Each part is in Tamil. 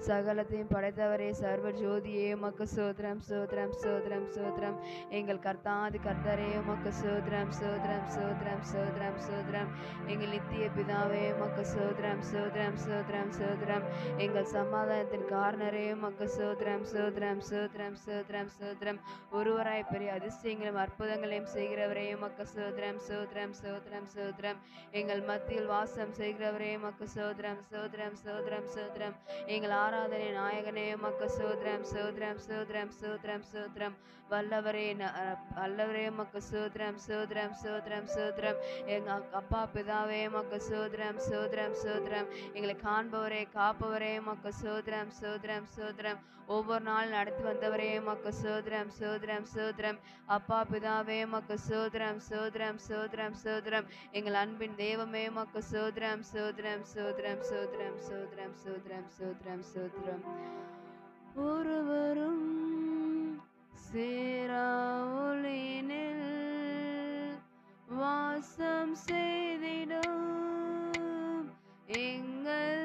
சகலத்தையும் படைத்தவரே, சர்வ ஜோதியே, உமக்கு சோத்ரம் சோத்ரம் சோத்ரம் சோத்ரம். எங்கள் கர்த்தாதி கர்த்தரே, உமக்கு சோத்ரம் சோத்ரம் சோத்ரம் சோத்ரம் சோத்ரம். எங்கள் நித்திய பிதாவே, உமக்கு சோத்ரம் சோத்ரம் சோத்ரம் சோத்ரம். எங்கள் சமாதானத்தின் காரணரே, உமக்கு சோத்ரம் சோத்ரம் சோத்ரம் சோத்ரம் சோத்ரம். ஒருவராய் பெரிய அதிசயங்களும் அற்புதங்களையும் செய்கிறவரே, உமக்கு சோத்ரம் சோத்ரம் சோத்ரம் சோத்ரம். எங்கள் மத்தியில் வாசம் செய்கிறவரே, உமக்கு சோத்ரம் சோத்ரம் சோத்ரம் சோத்ரம். எங்கள் ஆராதனை நாயகனே, உமக்கு சோத்ரம் சோத்ரம் சோத்ரம் சோத்ரம் சோத்ரம். வல்லவரே வல்லவரே, உமக்கு சோத்ரம் சோத்ரம் சோத்ரம் சோத்ரம். எங்கள் அப்பா பிதாவே, உமக்கு சோத்ரம் சோத்ரம் சோத்ரம். எங்களை காண்பவரே, காப்பவரே, உமக்கு சோத்ரம் சோத்ரம் சோத்ரம். ஒவ்வொரு நாள் நடத்தி வந்தவரே, உமக்கு சோத்ரம் சோத்ரம் சோத்ரம். அப்பா பிதாவே, உமக்கு சோத்ரம் சோத்ரம் சோத்ரம் சோத்ரம். எங்கள் அன்பின் தெய்வமே, உமக்கு சோத்ரம் சோத்ரம் சோத்ரம் சோத்ரம் சோத்ரம் சோத்ரம் சோத்ரம் சோத்ரம். ஒருவரும் சேரா ஒளியினில் வாசம் செய்திடும் எங்கள்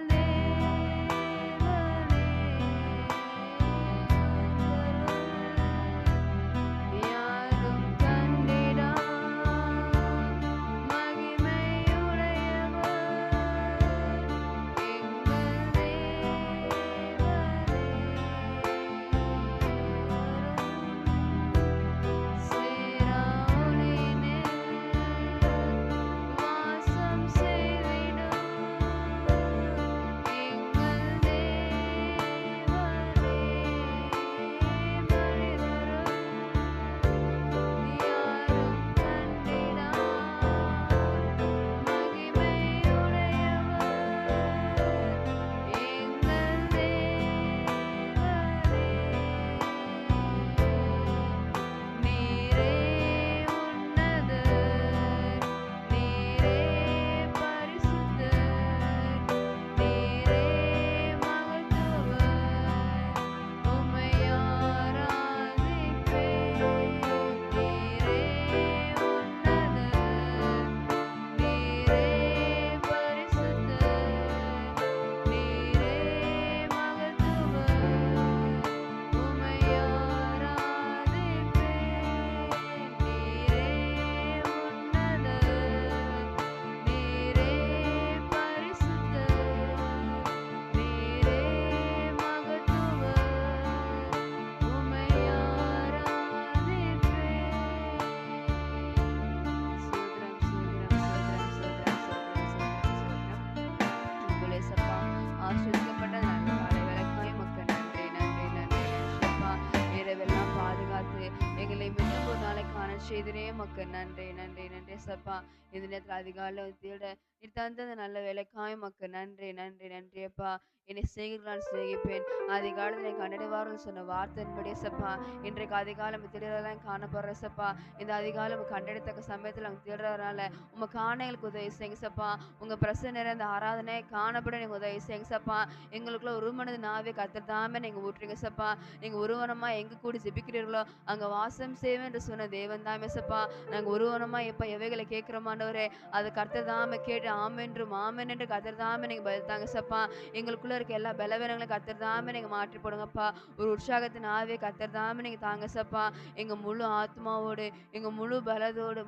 செய்திரே மக்கு நன்றி நன்றி நன்றி சப்பா. இந்த நேரத்தில் அதிகாலை தேட நீ தந்தது நல்ல வேலைக்காய் மக்கு நன்றி நன்றி நன்றி அப்பா. என்னை செய்கிறான் செய்கிப்பேன் அதிகாலத்தில் என் கண்டடைவார்கள் சொன்ன வார்த்தையின்படியே சப்பா. இன்றைக்கு அதிகாலம் தேடுறதெல்லாம் காணப்படுற சப்பா. இந்த அதிகாலம் கண்டெடுத்தக்க சமயத்தில் அவங்க தேடுறதுனால உங்க காண எங்களுக்கு உதவி செய்யுங்க சப்பா. உங்க பிரசன்ன இந்த ஆராதனை காணப்பட நீங்க உதவி செய்யுங்க சப்பா. எங்களுக்குள்ள ஒரு மனது நாவே கத்தர்தாமே நீங்க ஊற்றுறீங்க சப்பா. நீங்க ஒருவனமா எங்க கூடி ஜெபிக்கிறீர்களோ அங்க வாசம் செய்வேன் என்று சொன்ன தேவன் தாமே சப்பா. நாங்க ஒருவனமா எப்ப எவைகளை கேட்கிறோமாண்டவரே அதை கர்த்தர் தாமே கேட்டு ஆமென்றும் ஆமென் என்று கர்த்தர் தாமே நீங்க பதில் தாங்க சப்பா. எங்களுக்குள்ள இருக்க எல்லா பலவீனங்களை கர்த்தர் தாமே நீங்க மாற்றி போடுங்கப்பா. ஒரு உற்சாகத்தின் ஆவியை கர்த்தர் தாமே நீங்க தாங்க சப்பா. எங்க முழு ஆத்மாவோடு எங்க முழு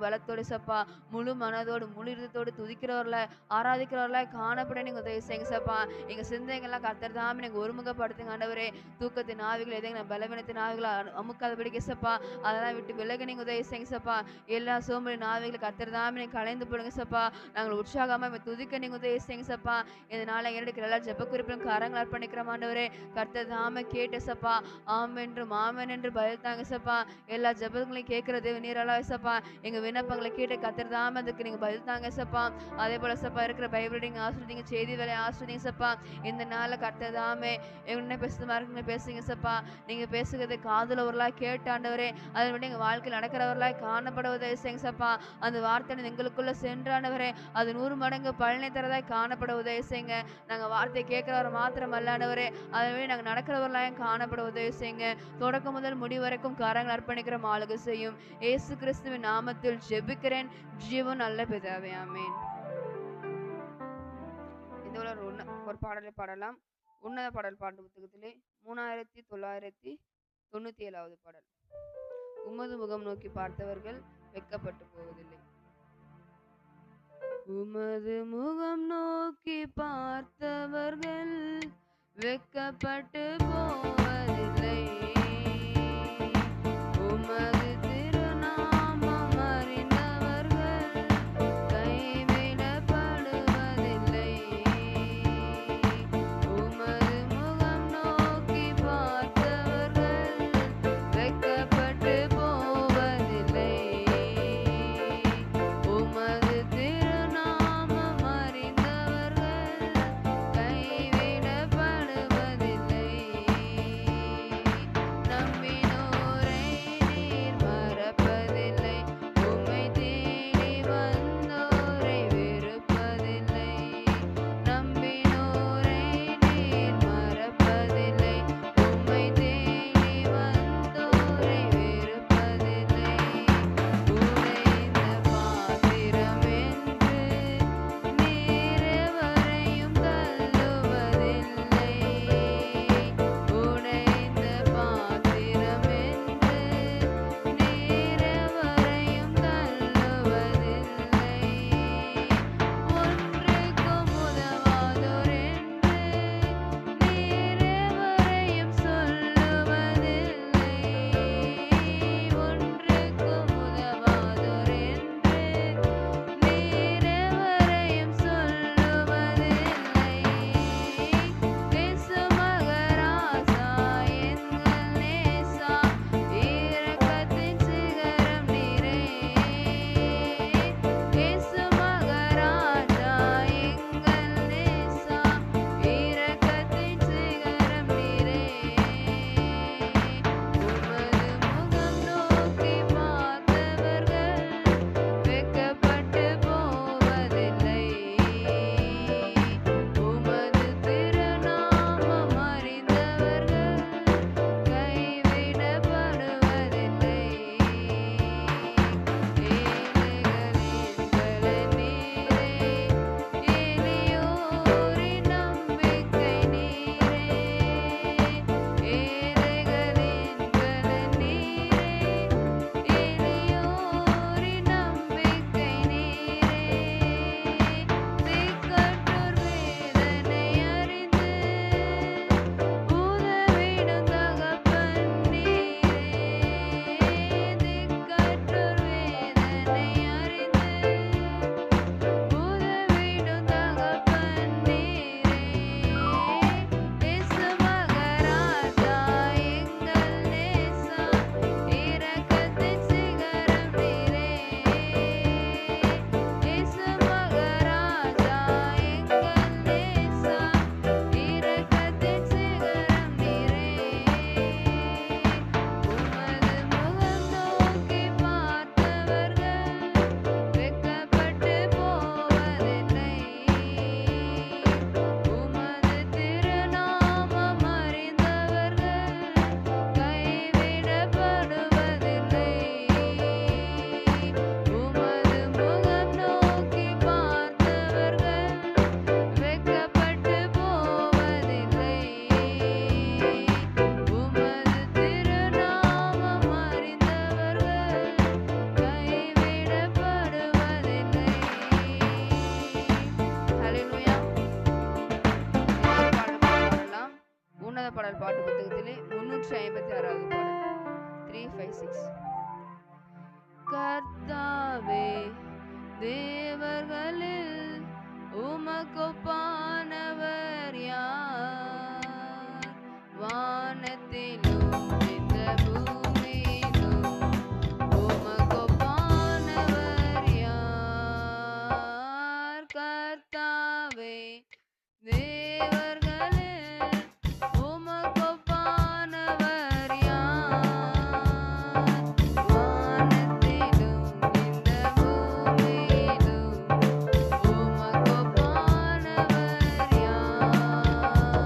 பலத்தோடு சப்பா, முழு மனதோடு முழு இருதத்தோடு துதிக்கிறவர்ல ஆராதிக்கிறவர்ல காணப்பட நீங்க உதவி செய்யுங்க சப்பா. எங்க சிந்தைகள்லாம் கர்த்தர் தாமே நீங்க ஒருமுகப்படுத்துங்க ஆண்டவரே. தூக்கத்தின் ஆவிகள் எதைங்க பலவீனத்தின் ஆவிகளை அமுக்காதபடிக்க சப்பா. அதெல்லாம் விட்டு விலக நீங்க உதவி செய்யுங்க சப்பா. எல்லா சோம்பலின் ஆவிகளை கர்த்தர் தாமே நீங்க கலைந்து போடுங்க சப்பா. நாங்கள் உற்சாகமா துதிக்க நீங்க உதவி செய்யுங்க சப்பா. இதனால என்னுடைய எல்லா ஜெப குறிப்பிலும் கரங்கள் அர்ப்பணிக்கிறோம் ஆண்டவரே. கர்த்தர் தாமே கேட்ட சப்பா ஆமென்றும் ஆமென் என்று பதில் தாங்க சப்பா. எல்லா ஜெபங்களையும் கேட்கறது நீரலா சப்பா. எங்க விண்ணப்பங்களை கேட்டு கர்த்தர் தாமே அதுக்கு நீங்க பதில் தாங்க சப்பா. அதே போல சப்பா இருக்கிற பைபிள் நீங்க ஆசிரியங்க, செய்தி வேலையை ஆசிரியங்க சப்பா. இந்த நாளில் கர்த்தர் தாமே என்ன பேசுறது மாதிரி பேசுங்க சப்பா. நீங்க பேசுகிறது காதுல ஒருலா கேட்டாண்டவரே அதன்படி எங்க வாழ்க்கையில் நடக்கிறவர்களாய் காணப்பட உதவி செய்யுங்க சப்பா. அந்த வார்த்தை எங்களுக்குள்ள சென்றானவரே அது 100 மடங்கு பலனை தரதாய் காணப்பட உதவி செய்யுங்க. நாங்க வார்த்தை கேட்கிறவர் மாத்திரம் அல்லாண்டவரே அதே நாங்க நடக்கிறவர்களாயும் காணப்பட உதவி செய்யுங்க. தொடக்கம் முதல் முடிவு வரைக்கும் காரங்கள் அர்ப்பணிக்கிற ஆளுக செய்யும் இயேசு கிறிஸ்துவின் நாமத்தில் ஜெபிக்கிறேன் ஜீவன் நல்ல பிதாவே ஆமென். இந்த ஒரு பாடலை பாடலாம். உன்னத பாடல் பாட்டு புத்தகத்திலே 3997வது பாடல். உமது முகம் நோக்கி பார்த்தவர்கள் வெட்கப்பட்டு போவதில்லை. உமது முகம் நோக்கி பார்த்தவர்கள் வெட்கப்பட்டு போவதில்லை. உமது திருநாமம் அறிந்தவர்கள் கைவிடப்படுவதில்லை. உமது முகம் நோக்கி பார்த்தவர்கள் வெட்கப்பட்டு போவதில்லை. உமது திருநாமம் அறிந்தவர்கள் கைவிடப்படுவதில்லை. நம்பினோரை நீர் மறப்பதில்லை. உம்மை தேடி வந்தோரை வெறுப்பதில்லை. நம்பினோரை நீர் மறப்பதில்லை. உம்மை தேடி வந்தோரை வெறுப்பதில்லை. உடைந்த பாத்திரம் என்று நீர் எவரையும் தள்ளுவதில்லை. உடைந்த பாத்திரம் என்று நீர் எவரையும் தள்ளுவதில்லை. ஒன்றுக்கும் உதவாதோர் என்று நீர் எவரையும் சொல்லுவதில்லை. ஒன்றுக்கும் உதவாதோர் என்று நீர் எவரையும் சொல்லுவதில்லை. இயேசு மகராஜா எங்கள் நேசா இரக்கத்தின் சிகரம் நீரே. இயேசு மகராஜா எங்கள் நேசா இரக்கத்தின் சிகரம் நீரே. உமது முகம் நோக்கி பார்த்தவர்கள் வெட்கப்பட்டு போவதில்லை. உமது திருநாமம் அறிந்தவர்கள் கைவிடப்படுவதில்லை. ஏழைகளின் பலன் நீரே. எளியோரின் நம்பிக்கை நீரே. ஏழைகளின் பலன் நீரே. எளியோரின் நம்பிக்கை நீரே. திக்கற்றோர் வேதனை அறிந்து உதவிடும் தகப்பன் நீரே. திக்கற்றோர் வேதனை அறிந்து உதவிடும் தகப்பன் நீரே. இயேசு மகராஜா எங்கள் நேசா இரக்கத்தின் சிகரம் நீரே. இயேசு மகராஜா எங்கள் நேசா இரக்கத்தின் சிகரம் நீரே. உமது முகம் நோக்கி பார்த்தவர்கள் வெட்கப்பட்டு போவதில்லை. உமது திருநாமம் அறிந்தவர்கள் கைவிடப்படுவதில்லை. உமது முகம் நோக்கி பார்த்தவர்கள் வெட்கப்பட்டு போவதில்லை. உமது திருநாமம் அறிந்தவர்கள் கைவிடப்படுவதில்லை. ஹல்லேலூயா. இன்னொரு பாடல் பாடலாம். உன்னத பாடல் பாட்டு புத்தகத்திலே 356வது பாடல். 356. கர்த்தாவே தேவர்களில் உமக்கொப்பானவர் யார்? வானத்திலும் இந்த பூமியிலும் உமக்கொப்பானவர் யார்? கர்த்தாவே தேவர்களில் உமக்கொப்பானவர் யார்? வானத்திலும் இந்த பூமியிலும் உமக்கொப்பானவர் யார்?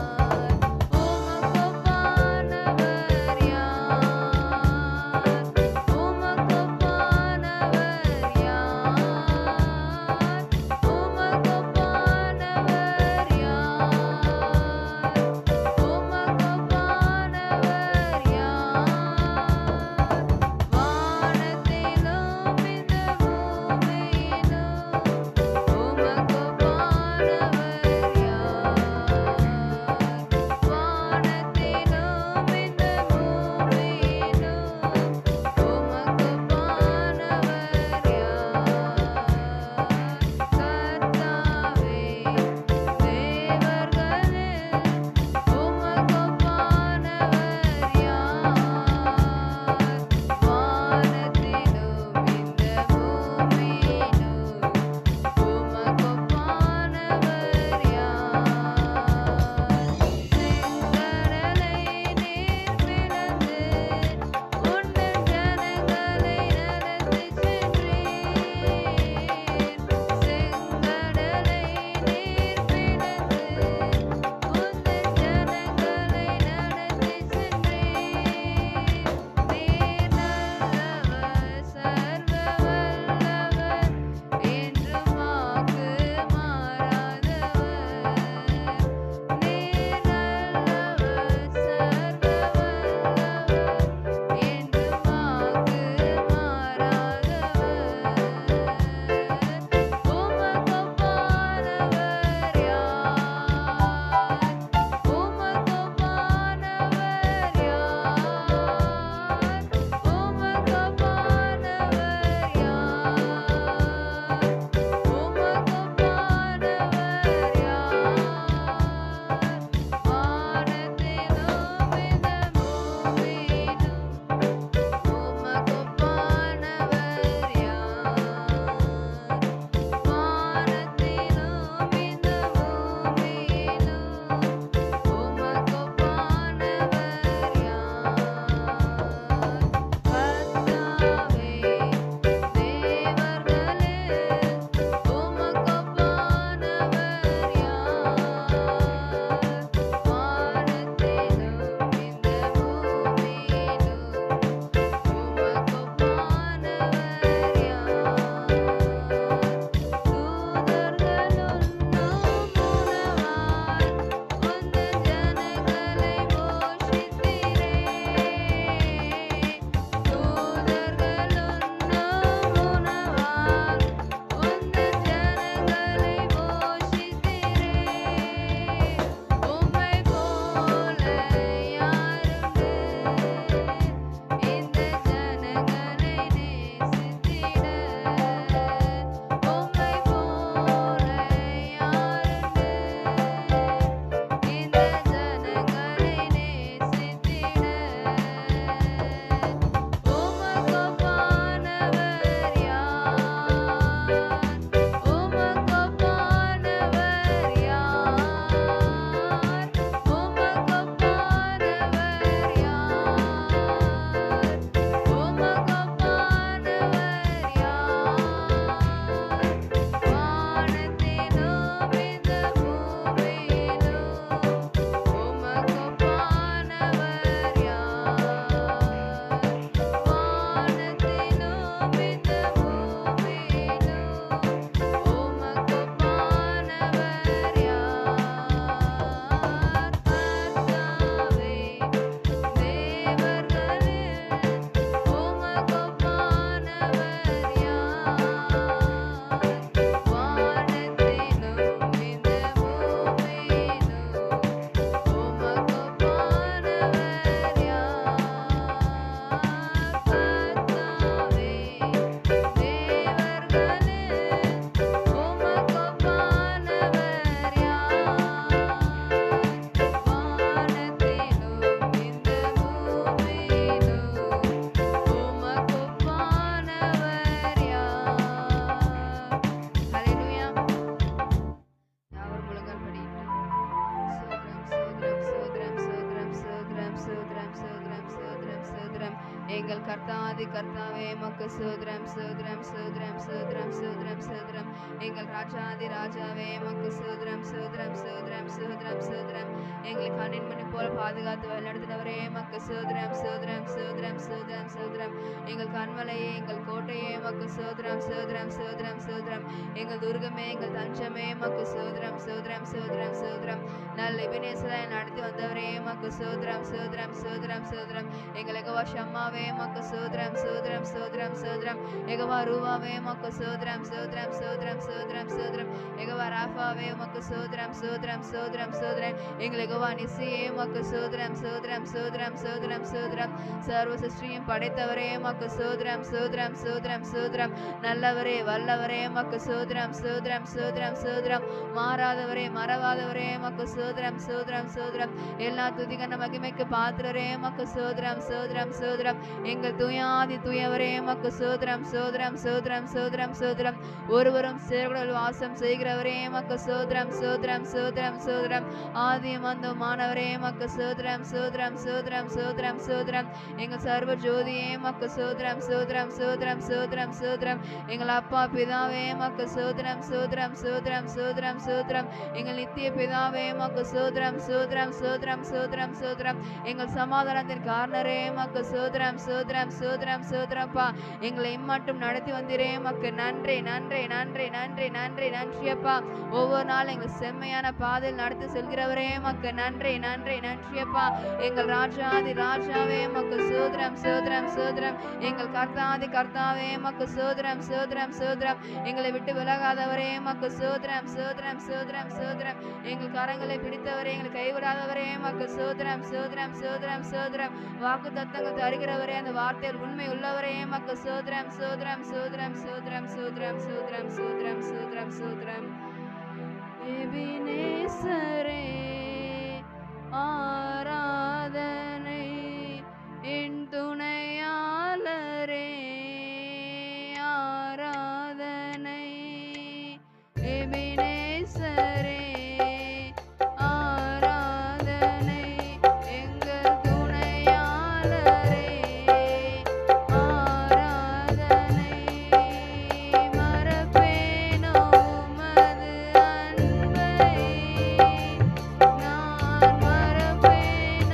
எங்கள் கர்த்தாதி கர்த்தாவே உமக்கு ஸ்தோத்திரம் ஸ்தோத்திரம் ஸ்தோத்திரம் ஸ்தோத்திரம் ஸ்தோத்திரம் ஸ்தோத்திரம். எங்கள் ராஜாதி ராஜாவே உமக்கு ஸ்தோத்திரம் ஸ்தோத்திரம் ஸ்தோத்திரம் ஸ்தோத்திரம் ஸ்தோத்திரம். எங்களை கண்ணின் மணி போல பாதுகாத்து வழிநடத்தினவரே உமக்கு ஸ்தோத்திரம் ஸ்தோத்திரம் ஸ்தோத்திரம் ஸ்தோத்திரம் ஸ்தோத்திரம். எங்கள் கண்மலையே எங்கள் கோட்டையே உமக்கு ஸ்தோத்திரம் ஸ்தோத்திரம் ஸ்தோத்திரம் ஸ்தோத்திரம். எங்கள் துர்கமே எங்கள் தஞ்சமே உமக்கு ஸ்தோத்திரம் ஸ்தோத்திரம் ஸ்தோத்திரம் ஸ்தோத்திரம். நல்ல எபினேசராய் நடத்தி வந்தவரே உமக்கு ஸ்தோத்திரம் ஸ்தோத்திரம் ஸ்தோத்திரம் ஸ்தோத்திரம். எங்கள் யெகோவா ஷம்மாவே உமக்கு ஸ்தோத்திரம் ஸ்தோத்திரம் ஸ்தோத்திரம் ஸ்தோத்திரம். யெகோவா ரூவாவே உமக்கு ஸ்தோத்திரம் ஸ்தோத்திரம் ஸ்தோத்திரம் ஸ்தோத்திரம் ஸ்தோத்திரம். யெகோவா ராஃபாவே உமக்கு ஸ்தோத்திரம் ஸ்தோத்திரம் ஸ்தோத்திரம் ஸ்தோத்திரம். எங்கள் யெகோவா நிசியே உமக்கு ஸ்தோத்திரம் ஸ்தோத்திரம் ஸ்தோத்திரம் ஸ்தோத்திரம் ஸ்தோத்திரம். சர்வ சிருஷ்டியையும் படைத்தவரே உமக்கு ஸ்தோத்திரம் ஸ்தோத்திரம் ஸ்தோத்திரம் ஸ்தோத்திரம். நல்லவரே வல்லவரே உமக்கு ஸ்தோத்திரம் ஸ்தோத்திரம் ஸ்தோத்திரம் ஸ்தோத்திரம். மாறாதவரே மறவாதவரே உமக்கு ஸ்தோத்திரம் ஸ்தோத்திரம் ஸ்தோத்திரம். எல்லா துதிகன மகிமைக்கு பாத்திரரே உமக்கு ஸ்தோத்திரம் ஸ்தோத்திரம் ஸ்தோத்திரம். எங்கள் தூயாதி தூயவரே உமக்கு ஸ்தோத்திரம் ஸ்தோத்திரம் ஸ்தோத்திரம் ஸ்தோத்திரம் ஸ்தோத்திரம். ஒருவரும் சேர்களில் வாசம் செய்கிறவரே உமக்கு ஸ்தோத்திரம் ஸ்தோத்திரம் ஸ்தோத்திரம் ஸ்தோத்திரம். ஆதி மந்தமானவரே உமக்கு ஸ்தோத்திரம் ஸ்தோத்திரம் ஸ்தோத்திரம் ஸ்தோத்திரம் ஸ்தோத்திரம். எங்கள் சர்வ ஜோதியே உமக்கு ஸ்தோத்திரம் ஸ்தோத்திரம் ஸ்தோத்திரம் ஸ்தோத்திரம் ஸ்தோத்திரம். எங்கள் அப்பா பிதாவே உமக்கு ஸ்தோத்திரம் ஸ்தோத்திரம் ஸ்தோத்திரம் ஸ்தோத்திரம் ஸ்தோத்திரம். எங்கள் நித்திய பிதாவே உமக்கு ஸ்தோத்திரம் ஸ்தோத்திரம் ஸ்தோத்திரம் ஸ்தோத்திரம் ஸ்தோத்திரம். எங்கள் சமாதானத்தின் காரணரே உமக்கு ஸ்தோத்திரம் ஸ்தோத்திரம் ஸ்தோத்திரம் ஸ்தோத்திரப்பா. எங்களை இம்மட்டும் நடத்தி வந்திரே உமக்கு நன்றி நன்றி நன்றி நன்றி நன்றி நன்றியப்பா. ஒவ்வொரு நாள் எங்கள் செம்மையான பாதையில் நடத்தி செல்கிறவரே உமக்கு நன்றி நன்றி நன்றியப்பா. எங்கள் ராஜாதி ராஜாவே உமக்கு ஸ்தோத்திரம் ஸ்தோத்திரம் ஸ்தோத்திரம். எங்கள் கர்த்தாதி கர்த்தாவே உமக்கு ஸ்தோத்திரம் ஸ்தோத்திரம் ஸ்தோத்திரம். எங்களை விட்டு விலகாதவரே உமக்கு ஸ்தோத்திரம் ஸ்தோத்திரம் ஸ்தோத்திரம் ஸ்தோத்திரம். எங்கள் கரங்களை பிடித்தவரே எங்களை கைவிடாதவரே உமக்கு ஸ்தோத்திரம் ஸ்தோத்திரம் ஸ்தோத்திரம் ஸ்தோத்திரம். வாக்கு தத்தங்கள் தருகிறவரே அந்த வார்த்தையில் உண்மை உள்ளவரே உமக்கு ஸ்தோத்திரம் ஸ்தோத்திரம் ஸ்தோத்திரம் ஸ்தோத்திரம் ஸ்தோத்திரம் ஸ்தோத்திரம் ஸ்தோத்திரம் ஸ்தோத்திரம் ஸ்தோத்திரம். எபினேசரே ஆராதனை என் துணையாளரே ஆராதனை. எபினேசரே ஆராதனை எங்கள் துணையாளரே ஆராதனை. மறப்பேனோ உமது அன்பை நான் மறப்பேனோ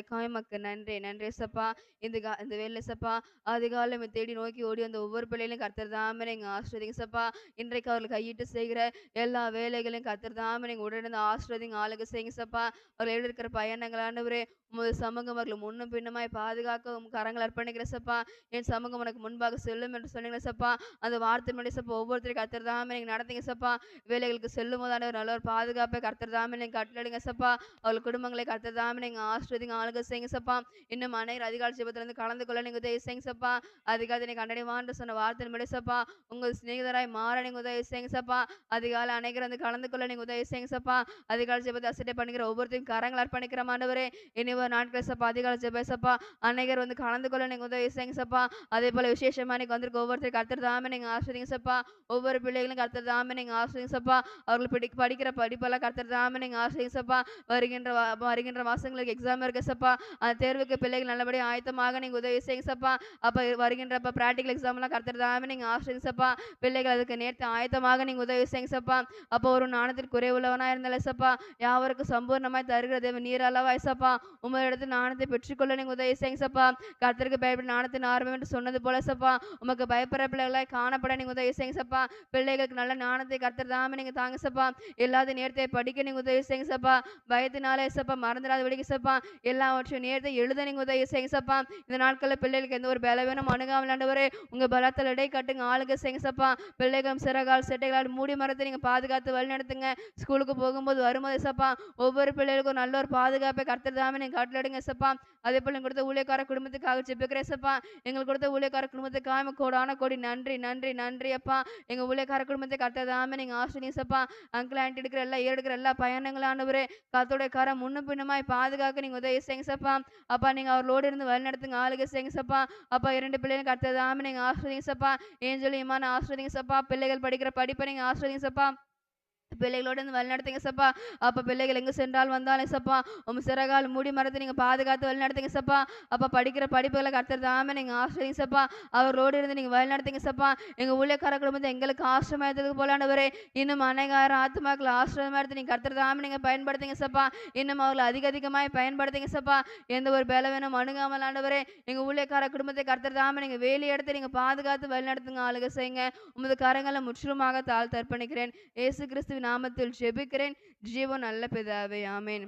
வேலைக்காய் மக்கு நன்றி நன்றி ஏசப்பா. இந்த வேலை ஏசப்பா அதிகாலை தேடி நோக்கி ஓடி வந்த ஒவ்வொரு பிள்ளைகளையும் கர்த்தர் தாமே நீங்க ஆசீர்வதிங்க ஏசப்பா. இன்றைக்கு அவர்கள் கையிட்டு செய்கிற எல்லா வேலைகளையும் கர்த்தர் தாமே நீங்க உடனே ஆசீர்வதிங்க ஆளுக செய்யுங்க ஏசப்பா. அவர்கள் இருக்கிற பயணங்கள் ஆண்டவரே உமது சமூகம் அவர்கள் முன்னும் பின்னுமாய் பாதுகாக்க கரங்கள் அர்ப்பணிக்கிற ஏசப்பா. என் சமூகம் உனக்கு முன்பாக செல்லும் என்று சொன்னீங்க ஏசப்பா. அந்த வார்த்தை முன்னாடி ஏசப்பா ஒவ்வொருத்தரையும் கர்த்தர் தாமே நீங்க நடத்துங்க ஏசப்பா. வேலைகளுக்கு செல்லும் போது ஆண்டவர் நல்ல ஒரு பாதுகாப்பை கர்த்தர் தாமே நீங்க கட்டளையிடுங்க ஏசப்பா. அவர்கள் குடும்பங்களை கர்த்தர் தாமே நீங்க ஆசீர்வதிங்க ஆளுக செய்யுங்க ஏசப்பா. இன்னும் அநேகர் அதிகாலை ஜெபத்திலிருந்து கலந்து கொள்ள நீங்க உதவி செய்யுங்க ஏசப்பா. அதிகாலை நீ கண்டடைவான்னு சொன்ன வார்த்தை முன்னாடி ஏசப்பா உங்கள் சிநேகிதராய் மாற நீங்க உதவி செய்யுங்க ஏசப்பா. அதிகாலை அநேகர் வந்து கலந்து கொள்ள நீங்க உதவி செய்யுங்க ஏசப்பா. அதிகாலை ஜெபத்தை அசட்டை பண்ணிக்கிற ஒவ்வொருத்தையும் கரங்கள் அர்ப்பணிக்கிற ஆண்டவரே இனி ஒரு நாட்கள் ஏசப்பா அதிகாலை ஜெபம் ஏசப்பா அநேகர் வந்து கலந்து கொள்ள நீங்க உதவி செய்யுங்க ஏசப்பா. அதே போல விசேஷமா நீங்க வந்திருக்க ஒவ்வொருத்தரும் கர்த்தர் தாமே நீங்க ஆசீர்வதிங்க ஏசப்பா. ஒவ்வொரு பிள்ளைகளும் கர்த்தர் தாமே நீங்க ஆசீர்வதிங்க ஏசப்பா. அவர்கள் படிக்கிற படிப்பெல்லாம் கர்த்தர் தாமே நீங்க ஆசீர்வதிங்க ஏசப்பா. வருகின்ற மாசங்களுக்கு எக்ஸாம் இருக்கு ஏசப்பா. அந்த தேர்வுக்கு பிள்ளைகள் நல்லபடியாக ஆயத்தமாக நீங்க உதவி செய்யுங்க ஏசப்பா. அப்ப வருகின்ற பிராக்டிகல் எக்ஸாம்லாம் கர்த்தர் தாமே நீங்க ஆசீர்வதிங்க ஏசப்பா. பிள்ளைகள் அதுக்கு நேர்த்து ஆயத்தமாக நீங்க உதவி செய்யுங்க ஏசப்பா. அப்போ ஒரு நாணத்தில் குறைவுள்ளவனா இருந்தால் ஏசப்பா யாவருக்கும் சம்பூர்ணமாய் தருகிற தேவன் நீர் அல்லவா ஏசப்பா. உமரிடத்தில் நாணத்தை பெற்றுக்கொள்ள நீங்க உதவி செய்யுங்க ஏசப்பா. கர்த்தருக்கு பயப்பட நாணத்தின் ஆரம்பம் என்று சொன்னது போல ஏசப்பா உமக்கு பயப்படுற பிள்ளைகளாய் காணப்பட நீங்க உதவி செய்யுங்க ஏசப்பா. பிள்ளைகளுக்கு நல்ல நாணத்தை கர்த்தர் தாமே நீங்க தாங்க ஏசப்பா. எல்லாத்தையும் நேர்த்தை படிக்க நீங்க உதவி செய்யுங்க ஏசப்பா. பயத்தினால ஏசப்பா மறந்துடாத விடுங்க ஏசப்பா. எல்லாவற்றையும் நேர்த்தை எழுத நீங்க உதவி செய்யுங்க ஏசப்பா. இந்த நாட்களில் பிள்ளைகளுக்கு எந்த ஒரு பலவீனம் அணுகாமல் ஆண்டவரே உங்க பலத்தில் இடை கட்டுங்க ஆளுக செய்யுங்க ஏசப்பா. பிள்ளைகளும் சிறகால் செட்டைகளால் மூடி மரத்தை நீங்க பாதுகாத்து வழி நடத்துங்க. ஸ்கூலுக்கு போகும்போது வரும்போது ஏசப்பா ஒவ்வொரு பிள்ளைகளுக்கும் நல்ல ஒரு பாதுகாப்பை கர்த்தர் தாமே நீங்க கட்டளையிடுங்க ஏசப்பா. அதே போல எங்க கொடுத்த ஊழியக்கார குடும்பத்துக்காக ஜெபிக்கிறேன் ஏசப்பா. எங்களுக்கு கொடுத்த ஊழியக்கார குடும்பத்துக்காக கோடான கோடி நன்றி நன்றி நன்றி அப்பா. எங்க ஊழியக்கார குடும்பத்தை கர்த்தர் தாமே நீங்க ஆசீர்வதிங்க ஏசப்பா. அங்கிள் ஆண்டி எடுக்கிற எல்லா பயணங்களானவரே கர்த்தருடைய கரம் முன்னும் பின்னுமாய் பாதுகாக்க நீங்க உதவி செய்யுங்க ஏசப்பா. அப்பா நீங்க அவர்களோடு இருந்து வழி நடத்துங்க ஆளுகை செய்யுங்க ஏசப்பா. அப்பா 2 பிள்ளைகளும் கர்த்தர் தாமே நீங்க ஆசீர்வதிங்க ஏசப்பா. ஏஞ்சல் ஈமான் ஆசீர்வதிங்க ஏசப்பா. பிள்ளைகள் படிக்கிற படிப்பை நீங்க ஆசீர்வதிங்க ஏசப்பா. பிள்ளைகளோடு இருந்து வழிநடத்துங்க ஏசப்பா. அப்ப பிள்ளைகள் எங்க சென்றால் வந்தாலும் ஏசப்பா உம் சிறகால் மூடி மரத்தை நீங்க பாதுகாத்து வழிநடத்துங்க ஏசப்பா. அப்ப படிக்கிற படிப்புகளை கர்த்தர் தாமே நீங்க ஆசீர்வதிங்க ஏசப்பா. அவரோடு இருந்து நீங்க வழிநடத்துங்க ஏசப்பா. எங்க ஊழியக்கார குடும்பத்தை எங்களுக்கு ஆசிரமம் எடுத்ததுக்கு போலாண்டவரே இன்னும் அநேகாயிரம் ஆத்துமாக்கள் ஆசிரமம் எடுத்து நீங்க கர்த்தர் தாமே நீங்க பயன்படுத்துங்க ஏசப்பா. இன்னும் அவர்களை அதிகமாய் பயன்படுத்துங்க ஏசப்பா. எந்த ஒரு பலவீனம் அணுகாமல் ஆண்டவரே எங்க ஊழியக்கார குடும்பத்தை கர்த்தர் தாமே நீங்க வேலி எடுத்து நீங்க பாதுகாத்து வழிநடத்துங்க ஆளுக செய்யுங்க. உமது கரங்களை முற்றிலுமாக தாழ்த்து அர்ப்பணிக்கிறேன். இயேசு கிறிஸ்துவின் நாமத்தில் ஜெபிக்கிறேன் ஜீவன் நல்ல பிதாவே ஆமேன்.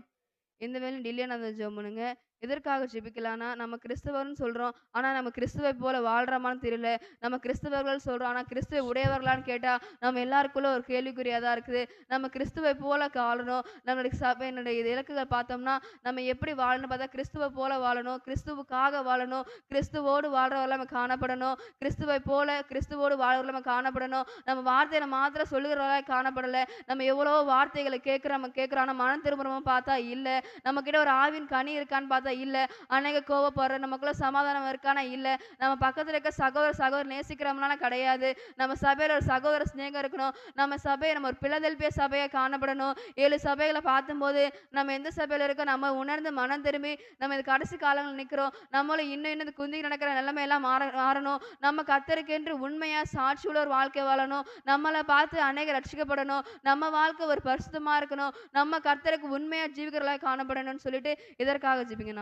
இந்த வேலை டில்லியன் அந்த ஜெபம் பண்ணுங்க. எதற்காக ஜெபிக்கலாம்னா நம்ம கிறிஸ்தவர்னு சொல்றோம். ஆனா நம்ம கிறிஸ்துவை போல வாழ்றோமான்னு தெரியல. நம்ம கிறிஸ்தவர்கள் சொல்றோம். ஆனா கிறிஸ்துவை உடையவர்களான்னு கேட்டா நம்ம எல்லாருக்குள்ள ஒரு கேள்விக்குறியா தான் இருக்குது. நம்ம கிறிஸ்துவை போல வாழணும். நம்மளுடைய சபையினுடைய இலக்குகள் பார்த்தோம்னா நம்ம எப்படி வாழணும் பார்த்தா கிறிஸ்துவை போல வாழணும். கிறிஸ்துவுக்காக வாழணும். கிறிஸ்துவோடு வாழ்றவர்கள் நம்ம காணப்படணும். கிறிஸ்துவோடு வாழ்றவர்கள் நம்ம காணப்படணும். நம்ம வார்த்தையில மாத்திரம் சொல்லுகிறவர்களாக காணப்படலை. நம்ம எவ்வளோ வார்த்தைகளை கேட்கிறோம் ஆனா மனம் திரும்புறோம் பார்த்தா இல்லை. நம்ம கிட்ட ஒரு ஆவின் கனி இருக்கான்னு பார்த்தா இல்ல. அநேக கோவப்படுற நமக்குள்ள சமாதானம் இருக்கானா இல்ல. நம்ம பக்கத்துல இருக்க சகோதர நேசிக்கிறோம்னால கிடையாது. நம்ம சபையில ஒரு சகோதர சிநேகம் இருக்கணும். நம்ம ஒரு பிலதெல்பியா சபையை காணப்படணும். 7 சபைகளை பார்க்கும்போது நம்ம எந்த சபையில இருக்கோம் நம்ம உணர்ந்து மனம் திரும்பி நம்ம இது கடைசி காலங்கள் நிற்கிறோம். நம்மளும் இன்னும் குந்தி நடக்கிற நிலைமை எல்லாம் மாறணும். நம்ம கர்த்தருக்கென்று உண்மையா சாட்சியுள்ள ஒரு வாழ்க்கை வாழணும். நம்மளை பார்த்து அநேக ரட்சிக்கப்படணும். நம்ம வாழ்க்கை ஒரு பரிசுத்தமா இருக்கணும். நம்ம கர்த்தருக்கு உண்மையா ஜீவிக்கிறவர்களாக காணப்படணும்னு சொல்லிட்டு இதற்காக ஜெபிங்கண்ணா.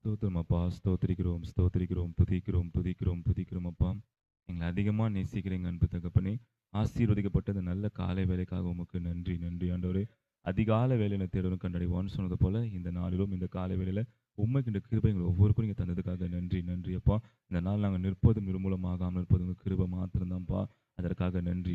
ஸ்தோத்திரம் அப்பா, ஸ்தோத்திரிக்கிறோம் துதிக்கிறோம் அப்பா. எங்களை அதிகமா நேசிக்கிறீங்க அன்பு தகப்பனே. ஆசீர்வதிக்கப்பட்ட இந்த நல்ல காலை வேலைக்காக உமக்கு நன்றி ஆண்டவரே. அதிகாலை வேலையில தேடணும் கண்டடைவான்னு சொன்னது போல இந்த நாளிலும் இந்த காலை வேலையில உண்மைக்கு இந்த கிருபை எங்களை ஒவ்வொருக்கும் நீங்க தந்ததுக்காக நன்றி அப்பா. இந்த நாள் நாங்கள் நிற்பதும் நிர்மூலமாகாமல் இருப்பது உங்க கிருபை மாத்திரம்தான்ப்பா. அதற்காக நன்றி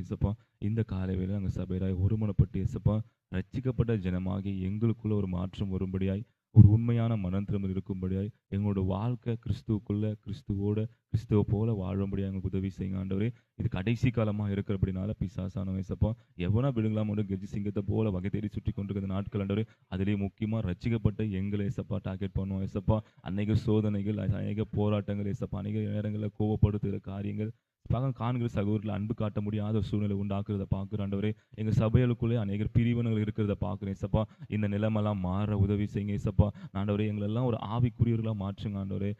ஏசப்பா. இந்த காலை வேலை நாங்கள் சபையாய் ஒருமனப்பட்டு ஏசப்பா ரட்சிக்கப்பட்ட ஜனமாகி எங்களுக்குள்ள ஒரு மாற்றம் வரும்படியாய் ஒரு உண்மையான மனம் திரும்பல் இருக்கும்படியாய் எங்களோட வாழ்க்கை கிறிஸ்துவ போல வாழும்படியாக எங்களுக்கு உதவி செய்யுங்க ஆண்டவரே. இது கடைசி காலமாக இருக்கிறபடினால பிசாசான ஏசப்பா எவனா விடுங்களாம் கெஜி சிங்கத்தை போல வகை தேடி சுற்றி கொண்டிருக்கிற நாட்கள் ஆண்டவரே. அதிலேயே முக்கியமாக ரட்சிக்கப்பட்ட எங்களை ஏசப்பா டார்கெட் பண்ணுவோம் ஏசப்பா. அநேக சோதனைகள், அநேக போராட்டங்கள் ஏசப்பா, அநேக நேரங்களில் கோவப்படுத்துகிற காரியங்கள், காண்கிற சகோதரர்கள் அன்பு காட்ட முடியாத ஒரு சூழ்நிலை உண்டாக்குறத பார்க்குறேன் ஆண்டவரே. எங்க சபைகளுக்குள்ளே அநேகர் பிரிவினர்கள் இருக்கிறத பார்க்குறேன் ஏசப்பா. இந்த நிலைமைலாம் மாற உதவி செய்யுங்க ஏசப்பா. ஆண்டவரே எங்களெல்லாம் ஒரு ஆவிக்குரியவர்களா மாற்றுங்க ஆண்டவரே.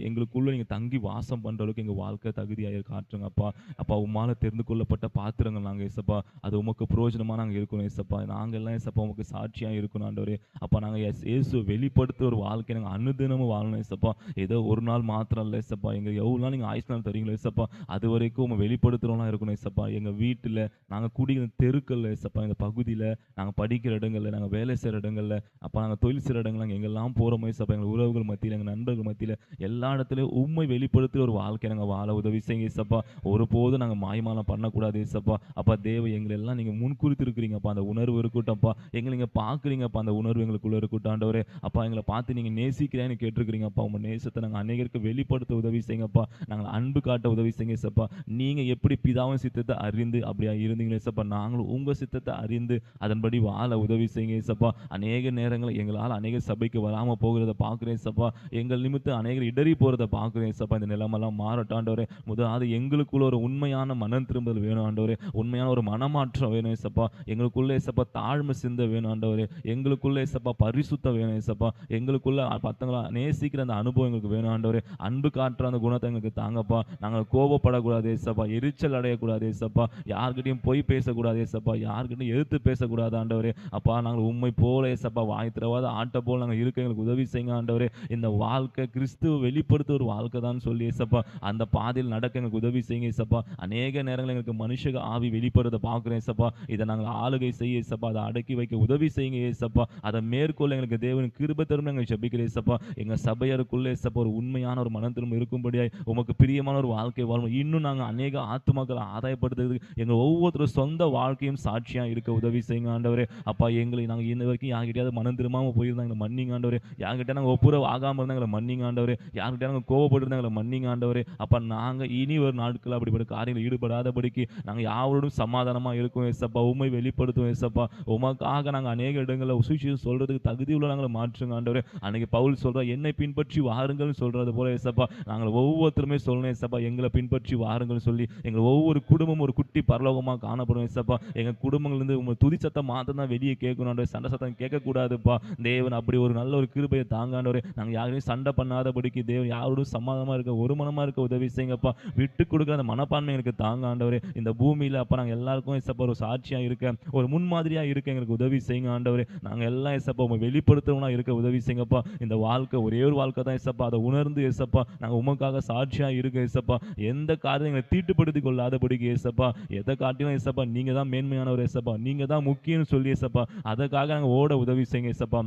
எங்களுக்குள்ள நீங்க தங்கி வாசம் பண்ற அளவுக்கு எங்க வாழ்க்கை தகுதியா காட்டுங்க அப்பா. அப்பா உம்மால தெரிந்து கொள்ளப்பட்ட பாத்திரங்கள் நாங்க ஏசப்பா. அது உமக்கு பிரயோஜனமா நாங்க இருக்கணும் ஏசப்பா. நாங்க எல்லாம் ஏசப்பா உமக்கு சாட்சியா இருக்கணும் ஆண்டவரே. அப்பா நாங்க இயேசுவை வெளிப்படுத்துற ஒரு வாழ்க்கை நாங்க அனுதினமும் வாழணும் ஏசப்பா. ஏதோ ஒரு நாள் மாத்திரம் இல்ல ஏசப்பா. எங்க எவ்வளவு நாள் நீங்க ஆயுசு நாள் தரீங்களோ ஏசப்பா, அதுவரைக்கும் உம்மை வெளிப்படுத்துறவங்களா இருக்கணும் ஏசப்பா. எங்க வீட்டுல, நாங்க குடியிருந்த தெருக்கள்ல ஏசப்பா, இந்த பகுதியில, நாங்க படிக்கிற இடங்கள்ல, நாங்க வேலை செய்ற இடங்கள்ல, அப்பா நாங்க தொழில் செய்ற இடங்கள்ல, நாங்க எங்கெல்லாம் போறோமோ ஏசப்பா, எங்க உறவுகள் மத்தியில, எங்க நண்பர்கள் மத்தியில, எல்லா இடத்துலயும் உம்மை வெளிப்படுத்துற ஒரு வாழ்க்கைய நாங்க வாழ உதவி செய்யுங்க ஏசப்பா. ஒருபோதும் நாங்க மாய்மாலம் பண்ணக்கூடாது ஏசப்பா. அப்பா எங்களை எல்லாம் நீங்க முன்குறித்திருக்கிறீங்கப்பா. அந்த உணர்வு இருக்கட்டும்ப்பா. எங்கள நீங்க பார்க்குறீங்கப்பா. அந்த உணர்வு எங்களுக்குள்ள இருக்கட்டும் ஆண்டவரே. அப்பா எங்கள பார்த்து நீங்க நேசிக்கிறேன்னு கேட்டிருக்கிறீங்கப்பா. உங்க நேசத்த நாங்க அநேகருக்கு வெளிப்படுத்த உதவி செய்யுங்கப்பா. நாங்க அன்பு காட்ட உதவி செய்யுங்க ஏசப்பா. நீங்க எப்படி பிதாவின் சித்தத்தை அறிந்து அப்படியா இருந்தீங்களே ஏசப்பா, நாங்களும் உங்க சித்தத்தை அறிந்து அதன்படி வாழ உதவி செய்யுங்க ஏசப்பா. அநேக நேரங்கள்ல எங்களால அநேக சபைக்கு வராம போகிறத பார்க்கிறேன் ஏசப்பா. எங்கள் நிமித்தம் அநேகர் இடறி போறத பார்க்கிறேன் ஏசப்பா. இந்த நிலைமைலாம் மாறட்டும் ஆண்டவரே. முதலாவது எங்களுக்குள்ள ஒரு உண்மையான மனம் திரும்பல் வேணும் ஆண்டவரே. உண்மையான ஒரு மனமாற்றம் வேணும் ஏசப்பா. எங்களுக்குள்ள ஏசப்பா தாழ்மை சிந்த வேணும் ஆண்டவரே. எங்களுக்குள்ள ஏசப்பா பரிசுத்தம் வேணும் ஏசப்பா. எங்களுக்குள்ள மத்தவங்கள நேசிக்கிற அந்த அனுபவம் எங்களுக்கு வேணும் ஆண்டவரே. அன்பு காட்டுற அந்த குணத்தை எங்களுக்கு தாங்கப்பா. நாங்க கோபப்படக்கூடாது ஏசப்பா. எரிச்சல் அடையக்கூடாது ஏசப்பா. யார்கிட்டயும் பொய் பேசக்கூடாது ஏசப்பா. யார்கிட்டயும் எதிர்த்து பேசக்கூடாது ஆண்டவரே. அப்பா நாங்கள் உம்மை போல ஏசப்பா வாய் திறவாத ஆட்ட போல நாங்க இருக்க எங்களுக்கு உதவி செய்யுங்க ஆண்டவரே. இந்த வாழ்க்கை கிறிஸ்துவ வெளிப்படுத்த ஒரு வாழ்க்கை தான் சொல்லி ஏசப்பா, அந்த பாதையில் நடக்க எங்களுக்கு உதவி செய்யுங்க ஏசப்பா. அநேக நேரங்கள் எங்களுக்கு மனுஷ ஆவி வெளிப்படுறத பார்க்கிறேன் ஏசப்பா. இதை நாங்கள் ஆளுகை செய்ய ஏசப்பா. அதை அடக்கி வைக்க உதவி செய்யுங்க ஏசப்பா. அதை மேற்கொள்ள எங்களுக்கு தேவன் கிருபை தரும் எங்களுக்கு ஜெபிக்கிறேன் ஏசப்பா. எங்க சபையருக்குள்ள ஏசப்பா ஒரு உண்மையான ஒரு மனம் திரும்ப இருக்கும்படியாய் உமக்கு பிரியமான ஒரு வாழ்க்கை வாழணும். இன்னும் நாங்க அநேக ஆத்துமாக்களை ஆதாயப்படுத்துறதுக்கு எங்க ஒவ்வொருத்தரும் சொந்த வாழ்க்கையும் சாட்சியா இருக்க உதவி செய்யுங்க ஆண்டவரே. அப்பா எங்களை நாங்க இன்ன வரைக்கும் யார்கிட்டயாவது மனம் திரும்பாம போயிருந்தா எங்களை மன்னிங்க ஆண்டவரே. யார்கிட்ட நாங்க ஒப்புரவு ஆகாம இருந்தா எங்களை மன்னிங்க ஆண்டவரே. யார்கிட்ட நாங்க கோவப்பட்டு இருந்தா எங்களை மன்னிங்க ஆண்டவரே. அப்ப நாங்க இனி ஒரு நாட்கள் அப்படிப்பட்ட காரியங்கள் ஈடுபடாதபடிக்கு நாங்க யாரோடும் சமாதானமா இருக்கோம் ஏசப்பா. உம்மை வெளிப்படுத்துவோம் ஏசப்பா. உமக்காக நாங்க அநேக இடங்கள்ல சுவிசேஷம் சொல்றதுக்கு தகுதி உள்ள நாங்களை மாற்றுங்க ஆண்டவரே. அன்னைக்கு பவுல் சொல்றா, என்னை பின்பற்றி வாருங்கள்னு சொல்றது போல ஏசப்பா, நாங்கள் ஒவ்வொருத்தருமே சொல்லணும் ஏசப்பா, எங்களை பின்பற்றி வாருங்கள்னு சொல்லி எங்கள் ஒவ்வொரு குடும்பமும் ஒரு குட்டி பரலோகமாக காணப்படும் ஏசப்பா. எங்க குடும்பங்கள்ல இருந்து உங்க துதி சத்தம் மாத்திரம் தான் வெளியே கேட்கணும் ஆண்டவரே. சண்டை சத்தம் கேட்கக்கூடாதுப்பா. தேவன் அப்படி ஒரு நல்ல ஒரு கிருபையை தாங்க ஆண்டவரே. நாங்க யாரையும் சண்டை பண்ணாதபடிக்கு தேவன் யாரோடும் சமாதானமா இருக்க, ஒரு மனமா இருக்க உதவி செய்யுங்கப்பா. விட்டு கொடுக்குற அந்த மனப்பான்மை எனக்கு தாங்க ஆண்டவரே. இந்த பூமியில அப்ப நாங்க எல்லாருக்கும் ஏசப்பா ஒரு சாட்சியா இருக்க, ஒரு முன்மாதிரியா இருக்க எங்களுக்கு உதவி செய்யுங்க ஆண்டவரே. நாங்க எல்லாம் ஏசப்பா உங்க வெளிப்படுத்துறவனா இருக்க உதவி செய்யுங்கப்பா. இந்த வாழ்க்கை ஒரே ஒரு வாழ்க்கை தான் ஏசப்பா. அதை உணர்ந்து ஏசப்பா நாங்க உமக்காக சாட்சியா இருக்க ஏசப்பா. எந்த காரியத்தை எங்களை தீட்டுப்படுத்திக் கொள்ளாதபடிக்கு ஏசப்பா. எதை காட்டிலும் ஏசப்பா நீங்க தான் மேன்மையானவர் ஏசப்பா. நீங்க தான் முக்கியம்னு சொல்லி ஏசப்பா, அதற்காக நாங்க ஓட உதவி செய்யுங்க ஏசப்பா.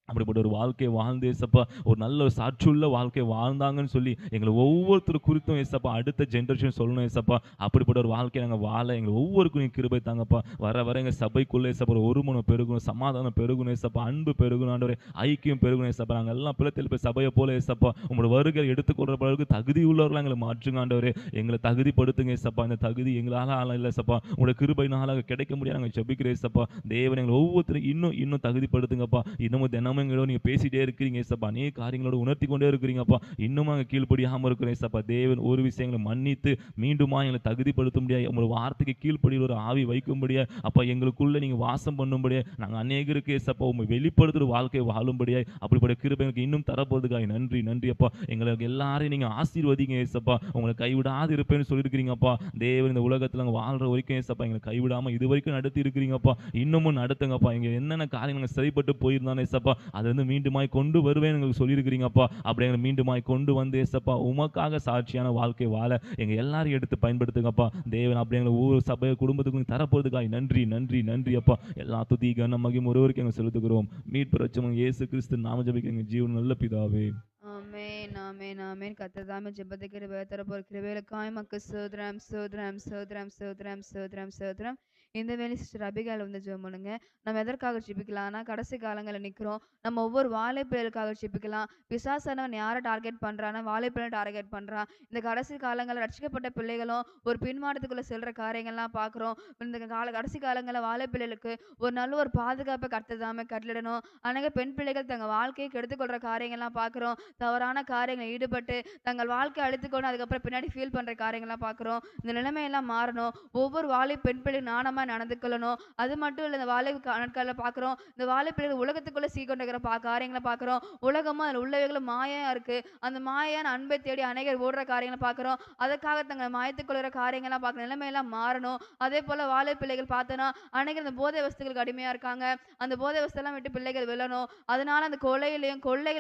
அப்படிப்பட்ட ஒரு வாழ்க்கையை வாழ்ந்து ஏசப்பா, ஒரு நல்ல ஒரு சாட்சியுள்ள வாழ்க்கை வாழ்ந்தாங்கன்னு சொல்லி எங்களை ஒவ்வொருத்தர் குறித்தும் ஏசப்பா அடுத்த ஜெனரேஷன் சொல்லணும் ஏசப்பா. அப்படிப்பட்ட ஒரு வாழ்க்கையை நாங்கள் வாழ எங்களை ஒவ்வொருக்கும் நீங்க கிருபை தாங்கப்பா. வர வர எங்கள் சபைக்குள்ளே ஏசப்பா ஒரு மனம் பெருகணும், சமாதானம் பெருகணும் ஏசப்பா, அன்பு பெருகணும் ஆண்டவரே, ஐக்கியம் பெருகணும் ஏசப்பா. நாங்கள் எல்லாம் பிள்ளைகள் போய் சபையை போல ஏசப்பா உங்களோட வருகை எடுத்துக்கொள்ற அளவுக்கு தகுதி உள்ளவர்களாக எங்களை மாற்றுங்க ஆண்டவரே. எங்களை தகுதிப்படுத்துங்க ஏசப்பா. இந்த தகுதி எங்களால் ஆள இல்லை ஏசப்பா, உங்களோட கிருபையினால கிடைக்க முடியாது நாங்கள் ஜெபிக்கிறேன் ஏசப்பா. தேவன் எங்களை ஒவ்வொருத்தரும் இன்னும் இன்னும் தகுதிப்படுத்துங்கப்பா. இன்னமும் தினமும் எங்களோட நீங்க பேசிட்டே இருக்கிறீங்க ஏசப்பா. அநேக காரியங்களோட உணர்த்தி கொண்டே இருக்கிறீங்கப்பா. இன்னும் நாங்கள் கீழ்ப்படியாம இருக்கிறோம் ஏசப்பா. தேவன் ஒரு விஷயங்களை மன்னித்து மீண்டுமா எங்களை தகுதிப்படுத்த முடியாது, உங்களோட வார்த்தைக்கு கீழ்ப்படியில் ஒரு ஆவி வைக்கும்படியா அப்பா, எங்களுக்குள்ள நீங்க வாசம் பண்ணும்படியா நாங்கள் அநேகருக்கு ஏசப்பா உண்மை வெளிப்படுத்துற வாழ்க்கை வாழும்படியா அப்படிப்பட்ட கிருபை எங்களுக்கு இன்னும் தரப்போறதுக்காக நன்றி நன்றி அப்பா. எங்களுக்கு எல்லாரையும் நீங்க ஆசீர்வதிங்க ஏசப்பா. உங்களை கைவிடாது இருப்பேன்னு சொல்லியிருக்கிறீங்கப்பா. தேவன் இந்த உலகத்துல நாங்கள் வாழ்ற வரைக்கும் ஏசப்பா எங்களை கைவிடாம இது வரைக்கும் நடத்தி இருக்கிறீங்கப்பா. இன்னமும் நடத்துங்கப்பா. இங்க என்னென்ன காரியங்கள் சரிப்பட்டு போயிருந்தானே ஏசப்பா, அது வந்து மீண்டுமாய் கொண்டு வருவேன் எங்களுக்கு சொல்லியிருக்கிறீங்கப்பா. அப்படி எங்களை மீண்டுமாய் கொண்டு வந்து ஏசப்பா உமக்காக சாட்சியான வாழ்க்கை வாழ எங்க எல்லாரையும் எடுத்து பயன்படுத்துங்கப்பா. தேவன் அப்படி எங்களை ஊர் சபை குடும்பத்துக்கு தரப்போறதுக்காக நன்றி நன்றி நன்றி அப்பா. எல்லா துதி கனம் மகிமை ஒருவருக்கு எங்க செலுத்துகிறோம். மீட்பு ரட்சகர் இயேசு கிறிஸ்து நாம ஜெபிக்க எங்க ஜீவன் நல்ல பிதாவே. ஆமென் ஆமென் ஆமென். கர்த்தர் தாமே ஜெபத்துக்கு கிருபை தரப்போற கிருபைகளுக்காய் மக்கு ஸ்தோத்திரம் ஸ்தோத்திரம் ஸ்தோத்திரம் ஸ்தோத்திரம் ஸ்தோத்திரம் ஸ்தோத்திரம். இந்த வேலை சிஸ்டர் அபிகால் வந்து ஜெபம் பண்ணுங்க. நம்ம எதற்காக ஜெபிக்கலாம்னா, கடைசி காலங்களில் நிற்கிறோம். நம்ம ஒவ்வொரு வாழைப்பிள்ளைகளுக்காக ஜெபிக்கலாம். பிசாசானவன் யாரை டார்கெட் பண்றான்னா, வாழைப்பிள்ளை டார்கெட் பண்றான். இந்த கடைசி காலங்களில் ரட்சிக்கப்பட்ட பிள்ளைகளும் ஒரு பின்மாற்றத்துக்குள்ள செல்ற காரியங்கள்லாம் பார்க்குறோம். இந்த கடைசி காலங்களில் வாழைப்பிள்ளைகளுக்கு ஒரு நல்ல ஒரு பாதுகாப்பை கர்த்தர் தாமே கட்டளிடணும். அநேக பெண் பிள்ளைகள் தங்கள் வாழ்க்கையை கெடுத்துக்கொள்ற காரியங்கள்லாம் பார்க்குறோம். தவறான தவறான காரியங்களில் ஈடுபட்டு தங்கள் வாழ்க்கையை அழித்துக்கொண்டு அதுக்கப்புறம் பின்னாடி ஃபீல் பண்ற காரியங்கள்லாம் பார்க்குறோம். இந்த நிலைமையெல்லாம் மாறணும். ஒவ்வொரு வாலிப பெண் பிள்ளை நாணமா நடந்து கொள்ளணும். அது மட்டும் இல்ல, இந்த வாலிப நாட்கள்ல பார்க்குறோம். இந்த வாலிப பிள்ளைகள் உலகத்துக்குள்ள சீக்கொண்டிருக்கிற காரியங்கள பார்க்குறோம். உலகமும் அதில் உள்ளவைகளும் மாயையா இருக்கு. அந்த மாயையான அன்பை தேடி அநேகர் ஓடுற காரியங்கள பார்க்குறோம். அதற்காக தங்களை மாய்த்துக் கொள்கிற காரியங்கள்லாம் பார்க்குற நிலைமையெல்லாம் மாறணும். அதே போல வாலிப பிள்ளைகள் பார்த்தோன்னா அநேகர் இந்த போதை வஸ்துகளுக்கு அடிமையா இருக்காங்க. அந்த போதை வஸ்துலாம் விட்டு பிள்ளைகள் விழணும். அதனால அந்த கொள்ளைகள்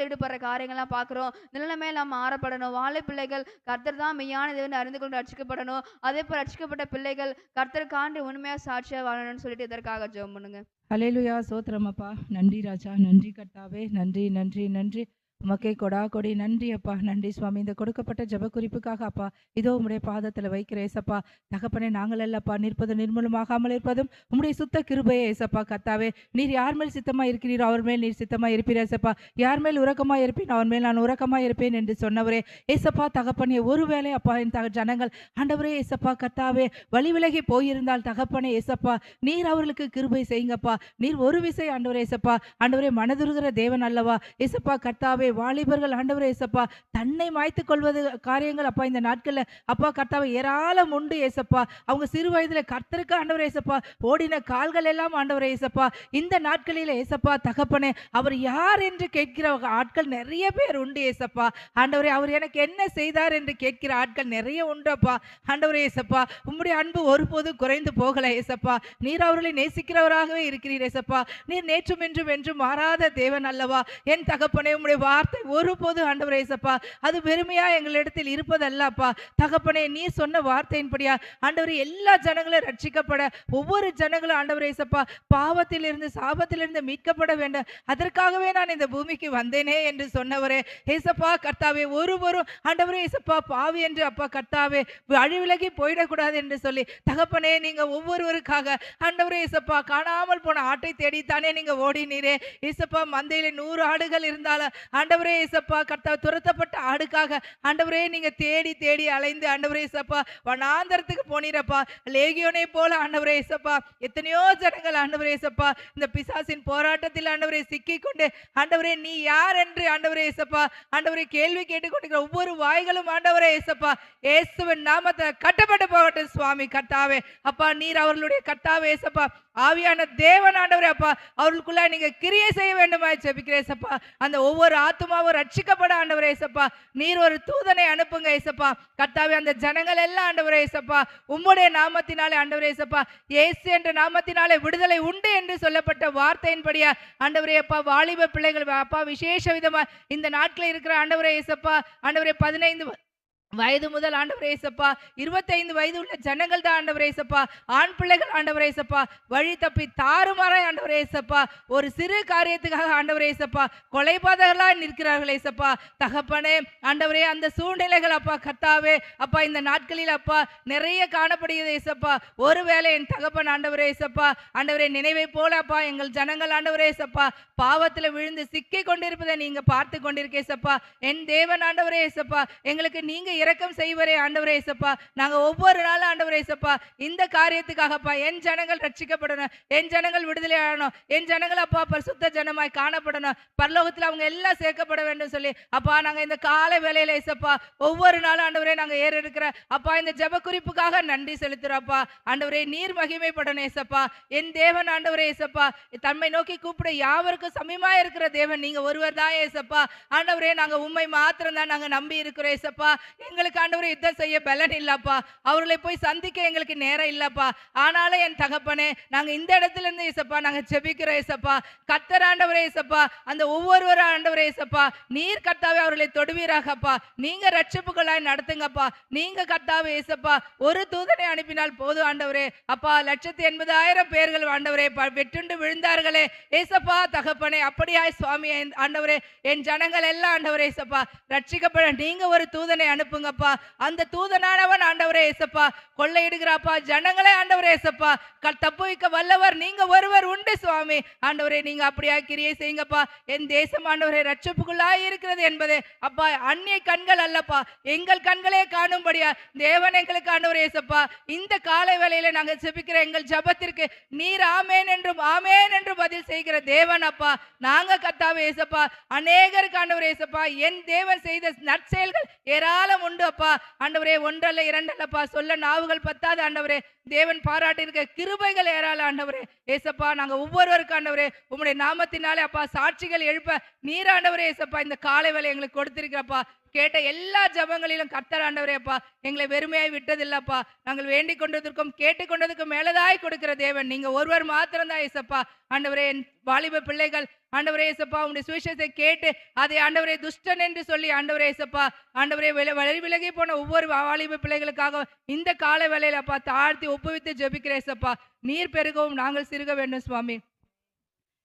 ஈடுபடுற காரியங்கள்லாம் பார்க்குறோம். இந்த நிலைமையெல்லாம் மாறப்படணும். வாலிப பிள்ளைகள் கர்த்தர் தான் மெய்யான தேவன் அறிந்து கொண்டு ரட்சிக்கப்படணும். அதே போல ரட்சிக்கப்பட்ட பிள்ளைகள் கர்த்தருக்காண்டி உண்மையா சாட்சியா வாழணும்னு சொல்லிட்டு இதற்காக ஜெபம் பண்ணுங்க. ஹல்லேலூயா, சோத்திரம் அப்பா. நன்றி ராஜா, நன்றி கர்த்தாவே, நன்றி நன்றி நன்றி. உமக்கே கொடா கொடி நன்றி அப்பா. நன்றி சுவாமி. இந்த கொடுக்கப்பட்ட ஜெப குறிப்புக்காக அப்பா இதோ உம்முடைய பாதத்தில் வைக்கிறேன் ஏசப்பா. தகப்பனே, நாங்கள் அல்லப்பா நிற்பது நிர்மூலமாகாமல் இருப்பதும் உம்முடைய சுத்த கிருபையே ஏசப்பா. கர்த்தாவே, நீர் யார் மேல் சித்தமாக இருக்கிறீரோ அவர் மேல் நீர் சித்தமாக இருப்பீர் ஏசப்பா. யார் மேல் உறக்கமாக இருப்பேன் அவர் மேல் நான் உறக்கமாக இருப்பேன் என்று சொன்னவரே ஏசப்பா. தகப்பனே, ஒருவேளை அப்பா என் ஜனங்கள் ஆண்டவரே ஏசப்பா கர்த்தாவே வழி விலகி போயிருந்தால் தகப்பனே ஏசப்பா நீர் அவர்களுக்கு கிருபை செய்யுங்கப்பா. நீர் ஒரு விசை ஆண்டவரே ஏசப்பா ஆண்டவரே மனதுருகிற தேவன் அல்லவா ஏசப்பா. கர்த்தாவே, வாலிபர்கள் ஆண்டவரே ஏசப்பா தன்னை மாய்த்துக் கொள்வது காரியங்கள் அப்பா இந்த நாட்கள்ல அப்பா கர்த்தாவே ஏராளம் உண்டு ஏசப்பா. அவங்க சிறு வயதுல கர்த்தருக்கு ஆண்டவரே ஏசப்பா ஓடின கால்கள் எல்லாம் ஆண்டவரே ஏசப்பா இந்த நாட்களில ஏசப்பா தகப்பனே அவர் யார் என்று கேட்கிற ஆட்கள் நிறைய பேர் உண்டு ஏசப்பா. ஆண்டவரே, அவர் எனக்கு என்ன செய்தார் என்று கேட்கிற ஆட்கள் நிறைய உண்டப்பா. ஆண்டவரே ஏசப்பா, உம்முடைய அன்பு ஒருபோதும் குறைந்து போகல ஏசப்பா. நீர் அவர்களை நேசிக்கிறவராகவே இருக்கிறீர் ஏசப்பா. நீர் நேற்றும் இன்றும் என்றும் மாறாத தேவன் அல்லவா என் தகப்பனே. உம்முடைய வார்த்தை ஒருபோது ஆண்டவரே ஏசப்பா அது வெறுமையா எங்களிடத்தில் இருப்பதல்லப்பா தகப்பனே. நீர் சொன்ன வார்த்தையின்படியா ஆண்டவரே எல்லா ஜனங்களும் ரட்சிக்கப்பட, ஒவ்வொரு ஜனங்களும் ஆண்டவரே ஏசப்பா பாவத்திலிருந்து சாபத்திலிருந்து மீட்கப்பட வேண்டும், அதற்காகவே நான் இந்த பூமிக்கு வந்தேனே என்று சொன்னவரே ஏசப்பா. கர்த்தாவே, ஒருவரும் ஆண்டவரே ஏசப்பா பாவி என்று அப்பா கர்த்தாவே அழிவிலகி போயிடக்கூடாது என்று சொல்லி தகப்பனே நீங்க ஒவ்வொருவருக்காக ஆண்டவரே ஏசப்பா காணாமல் போன ஆட்டை தேடித்தானே நீங்க ஓடினீரே ஏசப்பா. மந்தையில 100 ஆடுகள் இருந்தாலும் ஆண்டவரே ஏசப்பா கர்த்தாவே துரத்தப்பட்ட ஆடுக்காக ஆண்டவரே நீங்க தேடி தேடி அலைந்து ஆண்டவரே ஏசப்பா வனாந்தரத்துக்கு போனீரப்பா. லேகியோனை போல ஆண்டவரே ஏசப்பா எத்தனையோ ஜனங்கள் ஆண்டவரே ஏசப்பா இந்த பிசாசின் போராட்டத்தில் ஆண்டவரே சிக்கி கொண்டு ஆண்டவரே நீ யார் என்று ஆண்டவரே ஏசப்பா ஆண்டவரே கேள்வி கேட்டுக்கொண்டிருக்கிற ஒவ்வொரு வாய்களும் ஆண்டவரே ஏசப்பா இயேசுவின் நாமத்தை கட்டப்பட்டு போகட்டும் சுவாமி. கர்த்தாவே அப்பா நீர் அவர்களுடைய கர்த்தாவே ஏசப்பா ஆவியான தேவன் ஆண்டவரே அப்பா அவர்களுக்குள்ள நீங்க கிரியை செய்ய வேண்டுமாய் ஜெபிக்கிறேன் ஏசப்பா. அந்த ஒவ்வொரு ஆத்துமாவும் ரட்சிக்கப்பட ஆண்டவரே ஏசப்பா நீர் ஒரு தூதனை அனுப்புங்க ஏசப்பா. கர்த்தாவே, அந்த ஜனங்கள் எல்லாம் ஆண்டவரே ஏசப்பா உம்முடைய நாமத்தினாலே ஆண்டவரே ஏசப்பா இயேசு என்ற நாமத்தினாலே விடுதலை உண்டு என்று சொல்லப்பட்ட வார்த்தையின்படியா ஆண்டவரே அப்பா வாலிப பிள்ளைகள் அப்பா விசேஷ விதமா இந்த நாட்களில் இருக்கிற ஆண்டவரே ஏசப்பா ஆண்டவரே 15 வயது முதல் ஆண்டவரே இயேசப்பா 25 வயது உள்ள ஜனங்கள் தான் ஆண்டவரே இயேசப்பா ஆண் பிள்ளைகள் ஆண்டவரே இயேசப்பா வழி தப்பி தாறுமாறாய் ஆண்டவரே இயேசப்பா ஒரு சிறு காரியத்துக்காக ஆண்டவரே இயேசப்பா கொலைபாதகர்களாய் நிற்கிறார்கள் இயேசப்பா. தகப்பனே ஆண்டவரே, அந்த சூழ்நிலைகள் அப்பா கர்த்தாவே அப்பா இந்த நாட்களில் அப்பா நிறைய காணப்படுகிறது இயேசப்பா. ஒருவேளை என் தகப்பன் ஆண்டவரே இயேசப்பா ஆண்டவரே நினைவை போல அப்பா எங்கள் ஜனங்கள் ஆண்டவரே இயேசப்பா பாவத்தில் விழுந்து சிக்கி கொண்டிருப்பதை நீங்க பார்த்து கொண்டிருக்கே இயேசப்பா. என் தேவன் ஆண்டவரே இயேசப்பா எங்களுக்கு நீங்க இரக்கம் செய்வரே ஆண்டவரே இயேசப்பா. நாங்க ஒவ்வொரு நாளும் ஆண்டவரே இயேசப்பா இந்த காரியத்துக்காகப்பா என் ஜனங்கள் ரட்சிக்கப்படணும், என் ஜனங்கள் விடுதலை ஆகணும், என் ஜனங்கள் அப்பா பரிசுத்த ஜனமாய் காணப்படணும், பரலோகத்தில் அவங்க எல்லாம் சேர்க்கப்பட வேண்டும் சொல்லி அப்பா நாங்க இந்த காலை வேளையில இயேசப்பா ஒவ்வொரு நாளும் ஆண்டவரே நாங்க ஏறெடுக்கிற அப்பா இந்த ஜெப குறிப்புக்காக நன்றி செலுத்துறப்பா. ஆண்டவரே நீர் மகிமைப்படணும் இயேசப்பா. என் தேவன் ஆண்டவரே இயேசப்பா தம்மை நோக்கி கூப்பிட யாவருக்கும் சமயமா இருக்கிற தேவன் நீங்க ஒருவர் தான் இயேசப்பா. ஆண்டவரே நாங்க உண்மை மாத்திரம் தான் நாங்க நம்பி இருக்கிறோம் இயேசப்பா. எங்களுக்கு ஆண்டவரே யுத்தம் செய்ய பலன் இல்லப்பா, அவர்களை போய் சந்திக்க எங்களுக்கு நேரம் இல்லப்பா. ஆனாலும் என் தகப்பனே நாங்க இந்த இடத்துல இருந்து இயேசப்பா நாங்க ஜெபிக்கிறோம் இயேசப்பா. கர்த்தர் ஆண்டவரே இயேசப்பா அந்த ஒவ்வொருவரும் ஆண்டவரே இயேசப்பா நீர் கர்த்தாவே அவர்களை தொடுவீராகப்பா. நீங்க ரட்சிப்புகளாய் நடத்துங்கப்பா. நீங்க கர்த்தாவே இயேசப்பா ஒரு தூதனை அனுப்பினால் போதும் ஆண்டவரே அப்பா 180,000 பேர்கள் ஆண்டவரே வெட்டுண்டு விழுந்தார்களே ஏசப்பா. தகப்பனே அப்படியாய் சுவாமி ஆண்டவரே என் ஜனங்கள் எல்லாம் ஆண்டவரே இயேசப்பா ரட்சிக்கப்பட நீங்க ஒரு தூதனை அனுப்புங்க இறங்குங்கப்பா. அந்த தூதனானவன் ஆண்டவரே இயேசப்பா கொள்ளையிடுகிறாப்பா ஜனங்களே ஆண்டவரே இயேசப்பா தப்புவிக்க வல்லவர் நீங்க ஒருவர் உண்டு சுவாமி. ஆண்டவரே நீங்க அப்படியா கிரியை செய்யுங்கப்பா. என் தேசம் ஆண்டவரே ரட்சிப்புக்குள்ளாய் இருக்கிறது என்பதே அப்பா அந்நிய கண்கள் அல்லப்பா, எங்கள் கண்களே காணும்படியா தேவன் எங்களுக்கு ஆண்டவரே இயேசப்பா இந்த காலை வேளையில நாங்கள் ஜெபிக்கிற எங்கள் ஜெபத்திற்கு நீர் ஆமேன் என்றும் பதில் செய்கிற தேவன் அப்பா. நாங்க கர்த்தாவே இயேசப்பா அநேகருக்கு ஆண்டவரே இயேசப்பா என் தேவன் செய்த நற்செயல்கள் ஏராளம் உண்டு அப்பா. ஆண்டவரே ஒன்றல்ல இரண்டல்லப்பா, சொல்ல நாவுகள் பத்தாது ஆண்டவரே. தேவன் பாராட்டியிருக்க கிருபைகள் ஏராளம் ஆண்டவரே ஏசப்பா. நாங்க ஒவ்வொருவருக்கு ஆண்டவரே உம்முடைய நாமத்தினாலே அப்பா சாட்சிகள் எழுப்ப நீர் ஆண்டவரே ஏசப்பா இந்த காலை வேளை எங்களுக்கு கொடுத்திருக்கிறப்பா. கேட்ட எல்லா ஜபங்களிலும் கர்த்தர் ஆண்டவரே அப்பா எங்களை வெறுமையாய் விட்டதில்லப்பா. நாங்கள் வேண்டிக் கொண்டதற்கும் கேட்டுக்கொண்டதுக்கும் மேலதாய் கொடுக்கிற தேவன் நீங்க ஒருவர் மாத்திரம்தான் ஏசப்பா. ஆண்டவரே என் வாலிப பிள்ளைகள் ஆண்டவரே ஏசப்பா உங்களுடைய சுவிசேஷத்தை கேட்டு அதை ஆண்டவரே துஷ்டன் என்று சொல்லி ஆண்டவரே ஏசப்பா ஆண்டவரே வழி விலகி போன ஒவ்வொரு வாலிப பிள்ளைகளுக்காக இந்த காலை வேளையில அப்பா தாழ்த்தி ஒப்புவித்து ஜெபிக்கிற ஏசப்பா நீர் பெருகவும் நாங்கள் சிறுக வேண்டும் சுவாமி.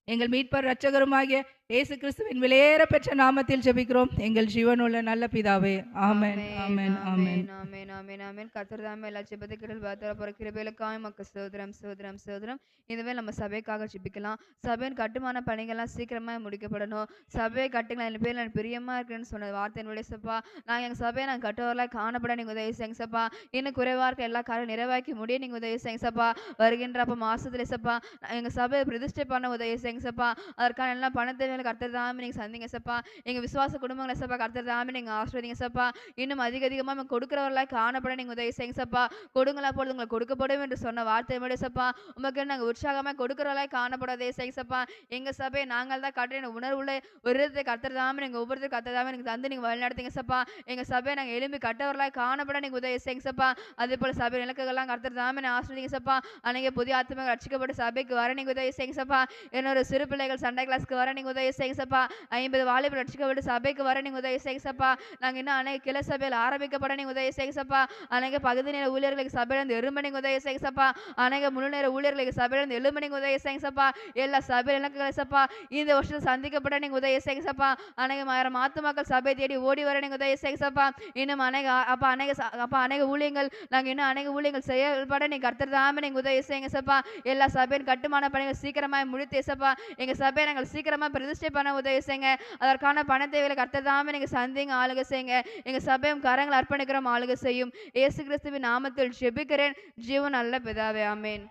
எங்கள் மீட்பர் இரட்சகருமாகிய இயேசு கிறிஸ்துவின் விலையேற பெற்ற நாமத்தில் ஜெபிக்கிறோம் எங்கள் ஜீவனுள்ள நல்ல பிதாவே. ஆமென் ஆமென் ஆமென் ஆமென் ஆமென் ஆமென். கர்த்தர் தாமே எல்லா ஜெபத்துக்கிடல் வார்த்தை போற கிருபைகளுக்காக மக்க சோதரம் சோதரம் சோதரம். இதுவே நம்ம சபைக்காக ஜெபிக்கலாம். சபையின் கட்டுமான பணிகள்லாம் சீக்கிரமா முடிக்கப்படணும். சபையை கட்டுங்களா என் பேர் நான் பிரியமா இருக்கிறேன்னு சொன்ன வார்த்தையினுடைய சப்பா நாங்கள் எங்கள் சபையை நாங்கள் கட்டுவர்களாக காணப்பட நீங்கள் உதவி செய்யுங்க சப்பா. இன்னும் குறைவாக இருக்க எல்லா காரியம் நிறைவாக்கி முடிய நீங்கள் உதவி செய்யுங்க சப்பா. வருகின்ற அப்போ மாசத்துல சப்பா எங்கள் சபையை பிரதிஷ்டை பண்ண உதவி செய்யுங்க சப்பா. அதற்கான எல்லா பணத்தை கர்த்தர் தாமே நீங்க சந்திங்க சப்பா. எங்க விசுவாச குடும்பங்களை சப்பா கர்த்தர் தாமே நீங்க ஆசீர்வதிங்க சப்பா. இன்னும் அதிகமா கொடுக்கிறவர்களாக காணப்பட நீங்க உதவி செய்யுங்க சப்பா. கொடுங்களா பொழுது உங்களுக்கு கொடுக்கப்படும் என்று சொன்ன வார்த்தை முடிய சப்பா உமக்கு நாங்கள் உற்சாகமாக கொடுக்கிறவர்களாக காணப்பட உதவி செய்யுங்க சப்பா. எங்க சபையை நாங்கள் தான் கட்டுற உணர்வுள்ள ஒரு விதத்தை கர்த்தர் தாமே நீங்க ஒவ்வொருத்தர் கர்த்தர் தாமே நீங்க தந்து நீங்க வழிநடத்துங்க சப்பா. எங்க சபையை நாங்கள் எலும்பி கட்டவர்களாக காணப்பட நீங்க உதவி செய்யுங்க சப்பா. அதே போல சபை இலக்குகள்லாம் கர்த்தர் தாமே ஆசீர்வதிங்க சப்பா. அன்னைக்கு புதிய ஆத்மாக்கள் ரட்சிக்கப்பட்டு சபைக்கு வர நீங்க உதவி செய்யுங்க சப்பா. இன்னொரு சிறு பிள்ளைகள் சண்டை கிளாஸ்க்கு வர நீங்க உதவி செய்யுங்க சப்பா. 50 வாலிபர் ரட்சிக்கப்பட்டு சபைக்கு வர நீங்க உதவி செய்யுங்க சப்பா. நாங்க இன்னும் அநேக கிளை சபையில் ஆரம்பிக்கப்பட நீங்க உதவி செய்யுங்க சப்பா. அநேக பகுதி நேர ஊழியர்களுக்கு சபையிலிருந்து எலும்ப நீங்க உதவி செய்யுங்க சப்பா. அநேக முழு நேர ஊழியர்களுக்கு சபையிலிருந்து எலும்ப நீங்க உதவி செய்யுங்க சப்பா. எல்லா சபை இலக்குகளை சப்பா இந்த வருஷம் சந்திக்கப்பட நீங்க உதவி செய்யுங்க சப்பா. அநேக 1000 ஆத்துமாக்கள் சபை தேடி ஓடி வர நீங்க உதவி செய்யுங்க சப்பா. இன்னும் அநேக ஊழியங்கள் நாங்க இன்னும் அநேக ஊழியங்கள் செயல்பட நீங்க கர்த்தர் தாமே நீங்க உதவி செய்யுங்க சப்பா. எல்லா சபையின் கட்டுமான பணிகள் சீக்கிரமா முடித்து சப்பா. எங்க சபையை நாங்கள் சீக்கிரமா பிரதிஷ்டை பண்ண உதவி செய்யுங்க. அதற்கான பண தேவைகளை கர்த்தர் தாமே நீங்க சந்திங்க ஆளுகை செய்யுங்க. எங்க சபையும் கரங்கள் அர்ப்பணிக்கிறோம் ஆளுகை செய்யும். இயேசு கிறிஸ்துவின் நாமத்தில் ஜெபிக்கிறேன் ஜீவன் நல்ல பிதாவே. ஆமென்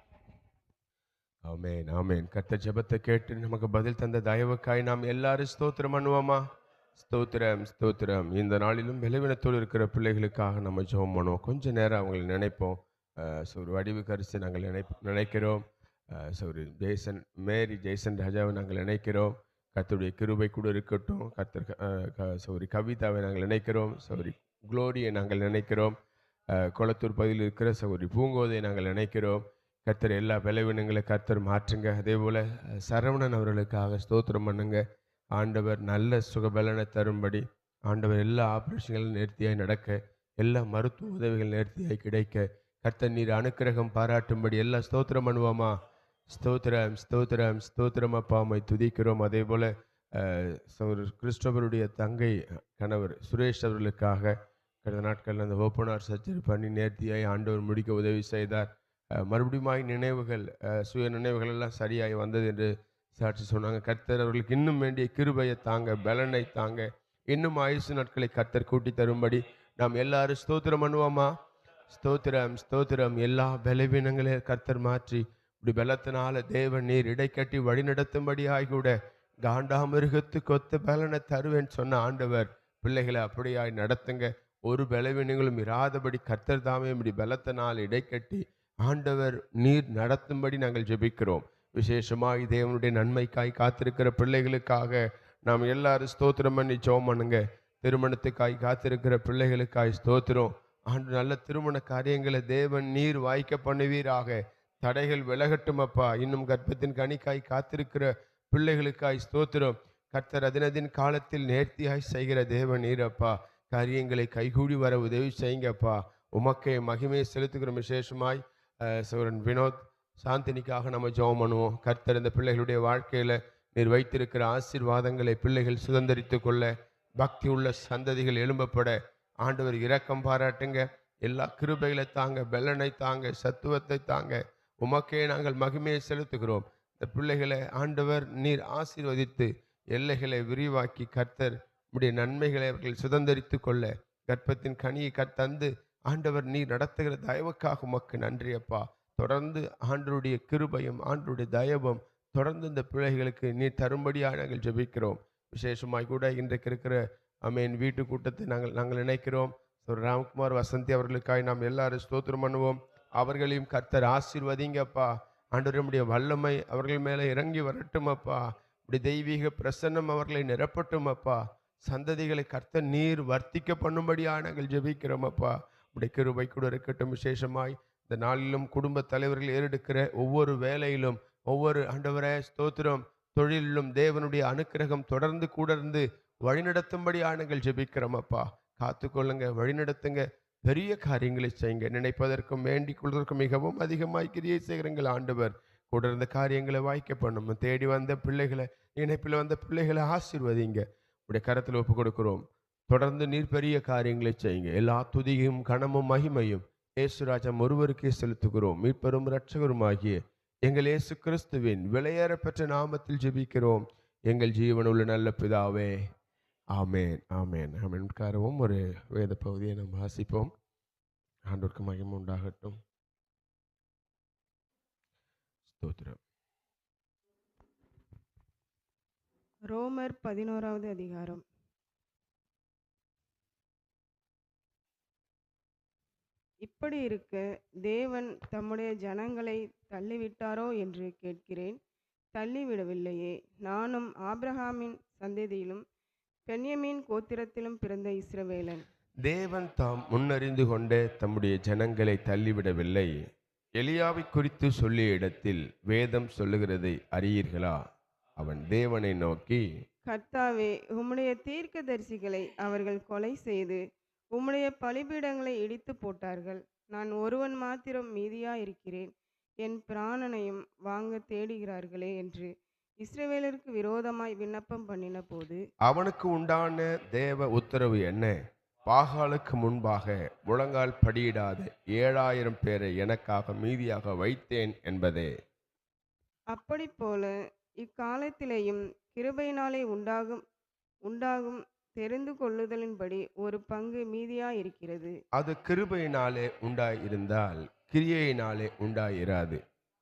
ஆமென் ஆமென். கர்த்தர் ஜெபத்தை கேட்டு நமக்கு பதில் தந்த தயவுக்காய் நாம் எல்லாரும் ஸ்தோத்திரம் பண்ணுவோமா? ஸ்தோத்திரம் ஸ்தோத்திரம். இந்த நாளிலும் பலவீனத்தோடு இருக்கிற பிள்ளைகளுக்காக நம்ம ஜெபம் பண்ணுவோம். கொஞ்ச நேரம் அவங்களை நினைப்போம். ஒரு வடிவு கரிசி நாங்கள் நினைக்கிறோம். சௌரி ஜெய்சன் ராஜாவை நாங்கள் நினைக்கிறோம். கர்த்தருடைய கிருபை கூட இருக்கட்டும். சௌரி கவிதாவை நாங்கள் நினைக்கிறோம். சௌரி குளோரியை நாங்கள் நினைக்கிறோம். கொளத்தூர் பகுதியில் இருக்கிற சௌரி பூங்கோதை நாங்கள் நினைக்கிறோம். கர்த்தர் எல்லா பலவீனங்களை கர்த்தர் மாற்றுங்க. அதே போல் சரவணன் அவர்களுக்காக ஸ்தோத்திரம் பண்ணுங்க. ஆண்டவர் நல்ல சுகபலனை தரும்படி ஆண்டவர் எல்லா ஆப்ரேஷன்களும் நேர்த்தியாய் நடக்க, எல்லா மருத்துவ உதவிகள் நேர்த்தியாய் கிடைக்க கர்த்தர் நீர் அனுக்கிரகம் பாராட்டும்படி எல்லா ஸ்தோத்திரம் பண்ணுவோமா? ஸ்தோத்திரம் ஸ்தோத்திரம் ஸ்தோத்திரம் அப்பா உம்மை துதிக்கிறோம். அதே போல் கிறிஸ்டோபருடைய தங்கை கணவர் சுரேஷ் அவர்களுக்காக கடந்த நாட்களில் அந்த ஓப்பனார் சர்ஜரி பண்ணி நேர்த்தியாய் ஆண்டவர் முடிக்க உதவி செய்தார். மறுபடியும் நினைவுகள் சுய நினைவுகள் எல்லாம் சரியாய் வந்தது என்று சாட்சி சொன்னாங்க. கர்த்தர் அவர்களுக்கு இன்னும் வேண்டிய கிருபையை தாங்க, பலனை தாங்க, இன்னும் ஆயுசு நாட்களை கர்த்தர் கூட்டி தரும்படி நாம் எல்லாரும் ஸ்தோத்திரம் பண்ணுவோமா? ஸ்தோத்திரம் ஸ்தோத்திரம். எல்லா பலவீனங்களையும் கர்த்தர் மாற்றி இப்படி பலத்தினால தேவன் நீர் இடைக்கட்டி வழி நடத்தும்படியாய் கூட காண்டாமிருகத்துக்கு ஒத்த பலனை தருவேன்னு சொன்ன ஆண்டவர் பிள்ளைகளை அப்படியாய் நடத்துங்க. ஒரு பலவீனங்களும் இராதபடி கர்த்தர் தாமே இப்படி பலத்தினால் இடைக்கட்டி ஆண்டவர் நீர் நடத்தும்படி நாங்கள் ஜெபிக்கிறோம். விசேஷமாக தேவனுடைய நன்மைக்காய் காத்திருக்கிற பிள்ளைகளுக்காக நாம் எல்லாரும் ஸ்தோத்திரம் பண்ணி ஜெபம் பண்ணுங்க. திருமணத்துக்காய் காத்திருக்கிற பிள்ளைகளுக்காய் ஸ்தோத்திரம். ஆண்டு நல்ல திருமண காரியங்களை தேவன் நீர் வாய்க்க பண்ணுவீராக. தடைகள் விலகட்டும் அப்பா. இன்னும் கர்ப்பத்தின் கனிக்காய் காத்திருக்கிற பிள்ளைகளுக்காய் ஸ்தோத்திரம். கர்த்தர் அதினதின் காலத்தில் நேர்த்தியாய் செய்கிற தேவன் நீரப்பா. காரியங்களை கைகூடி வர உதவி செய்யுங்கப்பா. உமக்கே மகிமையை செலுத்துகிறோம். விசேஷமாய் சௌரன் வினோத் சாந்தினிக்காக நம்ம ஜெபம் பண்ணுவோம். கர்த்தர் இந்த பிள்ளைகளுடைய வாழ்க்கையில் நீர் வைத்திருக்கிற ஆசீர்வாதங்களை பிள்ளைகள் சுதந்திரித்து கொள்ள, பக்தி உள்ள சந்ததிகள் எழும்பப்பட ஆண்டவர் இரக்கம் பாராட்டுங்க. எல்லா கிருபைகளை தாங்க, பெலனை தாங்க, சத்துவத்தை தாங்க. உமக்கே நாங்கள் மகிமையை செலுத்துகிறோம். இந்த பிள்ளைகளை ஆண்டவர் நீர் ஆசீர்வதித்து எல்லைகளை விரிவாக்கி கர்த்தர் உடைய நன்மைகளை அவர்கள் சுதந்தரித்து கொள்ள கர்ப்பத்தின் கனியை கத்தந்து ஆண்டவர் நீர் நடத்துகிற தயவுக்காக உமக்கு நன்றி அப்பா. தொடர்ந்து ஆண்டவருடைய கிருபையும் ஆண்டவருடைய தயவும் தொடர்ந்து இந்த பிள்ளைகளுக்கு நீர் தரும்படியாக நாங்கள் ஜெபிக்கிறோம். விசேஷமாய் கூட இன்றைக்கு இருக்கிற வீட்டு கூட்டத்தை நாங்கள் நினைக்கிறோம். ராம்குமார் வசந்தி அவர்களுக்காக நாம் எல்லாரும் ஸ்தோத்திரம் பண்ணுவோம். அவர்களையும் கர்த்தர் ஆசீர்வதிங்கப்பா. ஆண்டவர் நம்முடைய வல்லமை அவர்கள் மேலே இறங்கி வரட்டும் அப்பா. இப்படி தெய்வீக பிரசன்னம் அவர்களை நிரப்பட்டும் அப்பா. சந்ததிகளை கர்த்தர் நீர் வர்த்திக்க பண்ணும்படியாக நாங்கள் ஜெபிக்கிறோம் அப்பா. உடைய கிருபை கூட இருக்கட்டும். விசேஷமாய் இந்த நாளிலும் குடும்ப தலைவர்கள் ஏறெடுக்கிற ஒவ்வொரு வேலையிலும் ஒவ்வொரு ஆண்டவரே ஸ்தோத்திரம் தொழிலிலும் தேவனுடைய அனுக்கிரகம் தொடர்ந்து கூடர்ந்து வழிநடத்தும்படியாக நாங்கள் ஜெபிக்கிறோம் அப்பா. காத்துக்கொள்ளுங்க, வழிநடத்துங்க, பெரிய காரியங்களை செய்யுங்க. நினைப்பதற்கும் வேண்டிக் கொள்வதற்கும் மிகவும் அதிகமாய் கிரியை செய்கிறங்கள் ஆண்டவர். கூட இருந்த காரியங்களை வாய்க்க பண்ணும். தேடி வந்த பிள்ளைகளை, இணைப்பில் வந்த பிள்ளைகளை ஆசீர்வதிங்க. உடைய கரத்தில் ஒப்பு கொடுக்கிறோம். தொடர்ந்து நீர் பெரிய காரியங்களை செய்யுங்க. எல்லா துதியும் கனமும் மகிமையும் இயேசுராஜம் ஒருவருக்கே செலுத்துகிறோம். மீட்பெரும் இரட்சகருமாகிய எங்கள் இயேசு கிறிஸ்துவின் விலையேறப்பெற்ற நாமத்தில் ஜெபிக்கிறோம் எங்கள் ஜீவனுள்ள நல்ல பிதாவே. ஆமேன், ஆமேன், ஆமேன். உட்காரவும். ஒரு வேத பகுதியை நாம் வாசிப்போம். ஆண்டவருக்கு மகிமை உண்டாகட்டும். ஸ்தோத்திரம். ரோமர் 11வது அதிகாரம். இப்படி இருக்க தேவன் தம்முடைய ஜனங்களை தள்ளிவிட்டாரோ என்று கேட்கிறேன். தள்ளிவிடவில்லையே. நானும் ஆபிரகாமின் சந்ததியிலும் பென்யமீன் கோத்திரத்திலும் பிறந்த இஸ்ரவேலன். தேவன் தாம் முன்னறிந்து கொண்டே தம்முடைய ஜனங்களை தள்ளிவிடவில்லை. எலியாவை குறித்து சொல்லிய இடத்தில் வேதம் சொல்லுகிறதை அறியீர்களா? அவன் தேவனை நோக்கி, கர்த்தாவே, உம்முடைய தீர்க்கதரிசிகளை அவர்கள் கொலை செய்து உம்முடைய பலிபீடங்களை இடித்து போட்டார்கள். நான் ஒருவன் மாத்திரம் மீதியாயிருக்கிறேன். என் பிராணனையும் வாங்க தேடுகிறார்களே என்று இஸ்ரவேலருக்கு விரோதமாய் விண்ணப்பம் பண்ணின போது அவனுக்கு உண்டான தேவ உத்தரவு என்ன? பாகாலுக்கு முன்பாக முழங்கால் படியிடாத 7000 பேரை எனக்காக மீதியாக வைத்தேன் என்பதே. அப்படி போல இக்காலத்திலேயும் கிருபையினாலே உண்டாகும் தெரிந்து கொள்ளுதலின்படி ஒரு பங்கு மீதியாயிருக்கிறது. அது கிருபையினாலே உண்டாயிருந்தால் கிரியையினாலே உண்டாயிராது.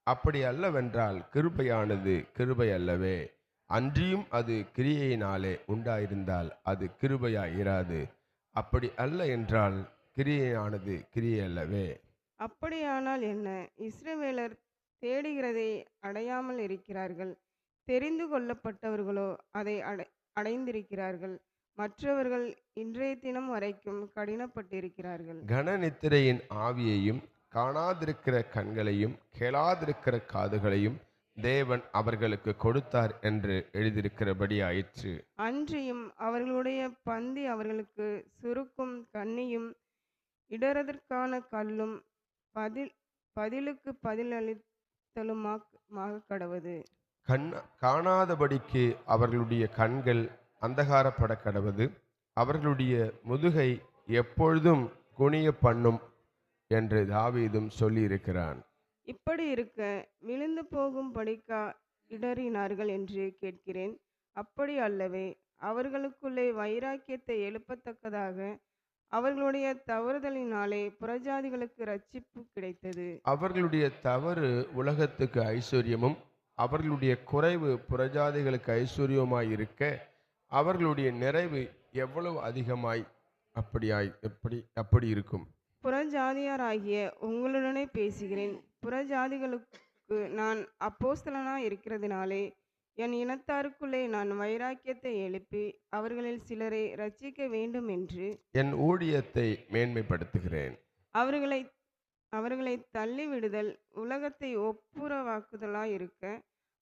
அப்படி அல்லவென்றால் கிருபையானது கிருபை அல்லவே. அன்றியும் அது கிரியையினாலே உண்டாயிருந்தால் அது கிருபையாயிராது. அப்படி அல்ல என்றால் கிரியையானது கிரியை அல்லவே. அப்படியானால் என்ன? இஸ்ரவேலர் தேடுகிறதை அடையாமல் இருக்கிறார்கள். தெரிந்து கொள்ளப்பட்டவர்களோ அதை அடைந்திருக்கிறார்கள். மற்றவர்கள் இன்றைய தினம் வரைக்கும் கடினப்பட்டிருக்கிறார்கள். கனநித்திரையின் ஆவியையும் காணாதிருக்கிற கண்களையும் கேளாதிருக்கிற காதுகளையும் தேவன் அவர்களுக்கு கொடுத்தார் என்று எழுதியிருக்கிறபடி ஆயிற்று. அன்றியும் அவர்களுடைய பந்தி அவர்களுக்கு சுருக்கும் கண்ணியும் இடறதற்கான கல்லும் பதிலுக்கு பதிலளித்தலுமாக கடவது. காணாதபடிக்கு அவர்களுடைய கண்கள் அந்தகாரப்பட கடவது. அவர்களுடைய முதுகை எப்பொழுதும் குனிய பண்ணும் என்று தாவீதும் சொல்லி இருக்கிறான். இப்படி இருக்க விழுந்து போகும் படிக்கா இடறினார்கள் என்று கேட்கிறேன். அப்படி அல்லவே. அவர்களுக்குள்ளே வைராக்கியத்தை எழுப்பத்தக்கதாக அவர்களுடைய தவறுதலினாலே புறஜாதிகளுக்கு ரட்சிப்பு கிடைத்தது. அவர்களுடைய தவறு உலகத்துக்கு ஐஸ்வர்யமும் அவர்களுடைய குறைவு புறஜாதிகளுக்கு ஐஸ்வர்யமாய் இருக்க அவர்களுடைய நிறைவு எவ்வளவு அதிகமாய் அப்படி இருக்கும். புறஜாதியாராகிய உங்களுடனே பேசுகிறேன். புறஜாதிகளுக்கு நான் அப்போஸ்தலனாய் இருக்கிறதினாலே என் இனத்தாருக்குள்ளே நான் வைராக்கியத்தை எழுப்பி அவர்களில் சிலரை ரட்சிக்க வேண்டும் என்று என் ஊழியத்தை மேன்மைப்படுத்துகிறேன். அவர்களை தள்ளிவிடுதல் உலகத்தை ஒப்புரவாக்குதலாய் இருக்க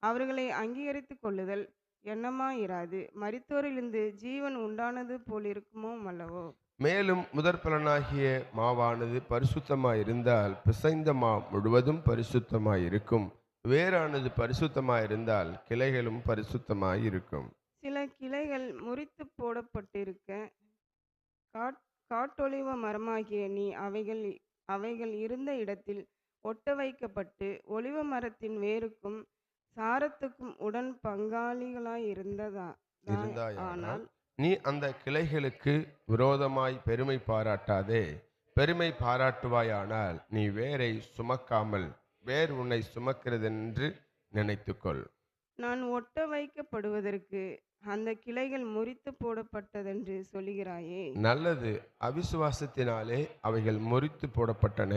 அவர்களை அங்கீகரித்து கொள்ளுதல் எண்ணமாயிராது. மரித்தோரிலிருந்து ஜீவன் உண்டானது போலிருக்குமோ அல்லவோ. மேலும் முதற்பலனாகிய மாவானது பரிசுத்தமாயிருந்தால் பிசைந்த மா முழுவதும் பரிசுத்தமாயிருக்கும். வேறானது பரிசுத்தமாயிருந்தால் கிளைகளும் பரிசுத்தமாயிருக்கும். சில கிளைகள் முறித்து போடப்பட்டிருக்க காட்டொலிவ மரமாகிய நீ அவைகள் இருந்த இடத்தில் ஒட்ட வைக்கப்பட்டு ஒலிவ மரத்தின் வேருக்கும் சாரத்துக்கும் உடன் இருந்தாயானால் ஆனால் நீ அந்த கிளைகளுக்கு விரோதமாய் பெருமை பாராட்டாதே. பெருமை பாராட்டுவாயானால் நீ வேரை சுமக்காமல் வேர் உன்னை சுமக்கிறதென்று நினைத்துக்கொள். நான் ஒட்ட வைக்கப்படுவதற்கு அந்த கிளைகள் முறித்து போடப்பட்டதென்று சொல்லுகிறாயே. நல்லது, அவிசுவாசத்தினாலே அவைகள் முறித்து போடப்பட்டன.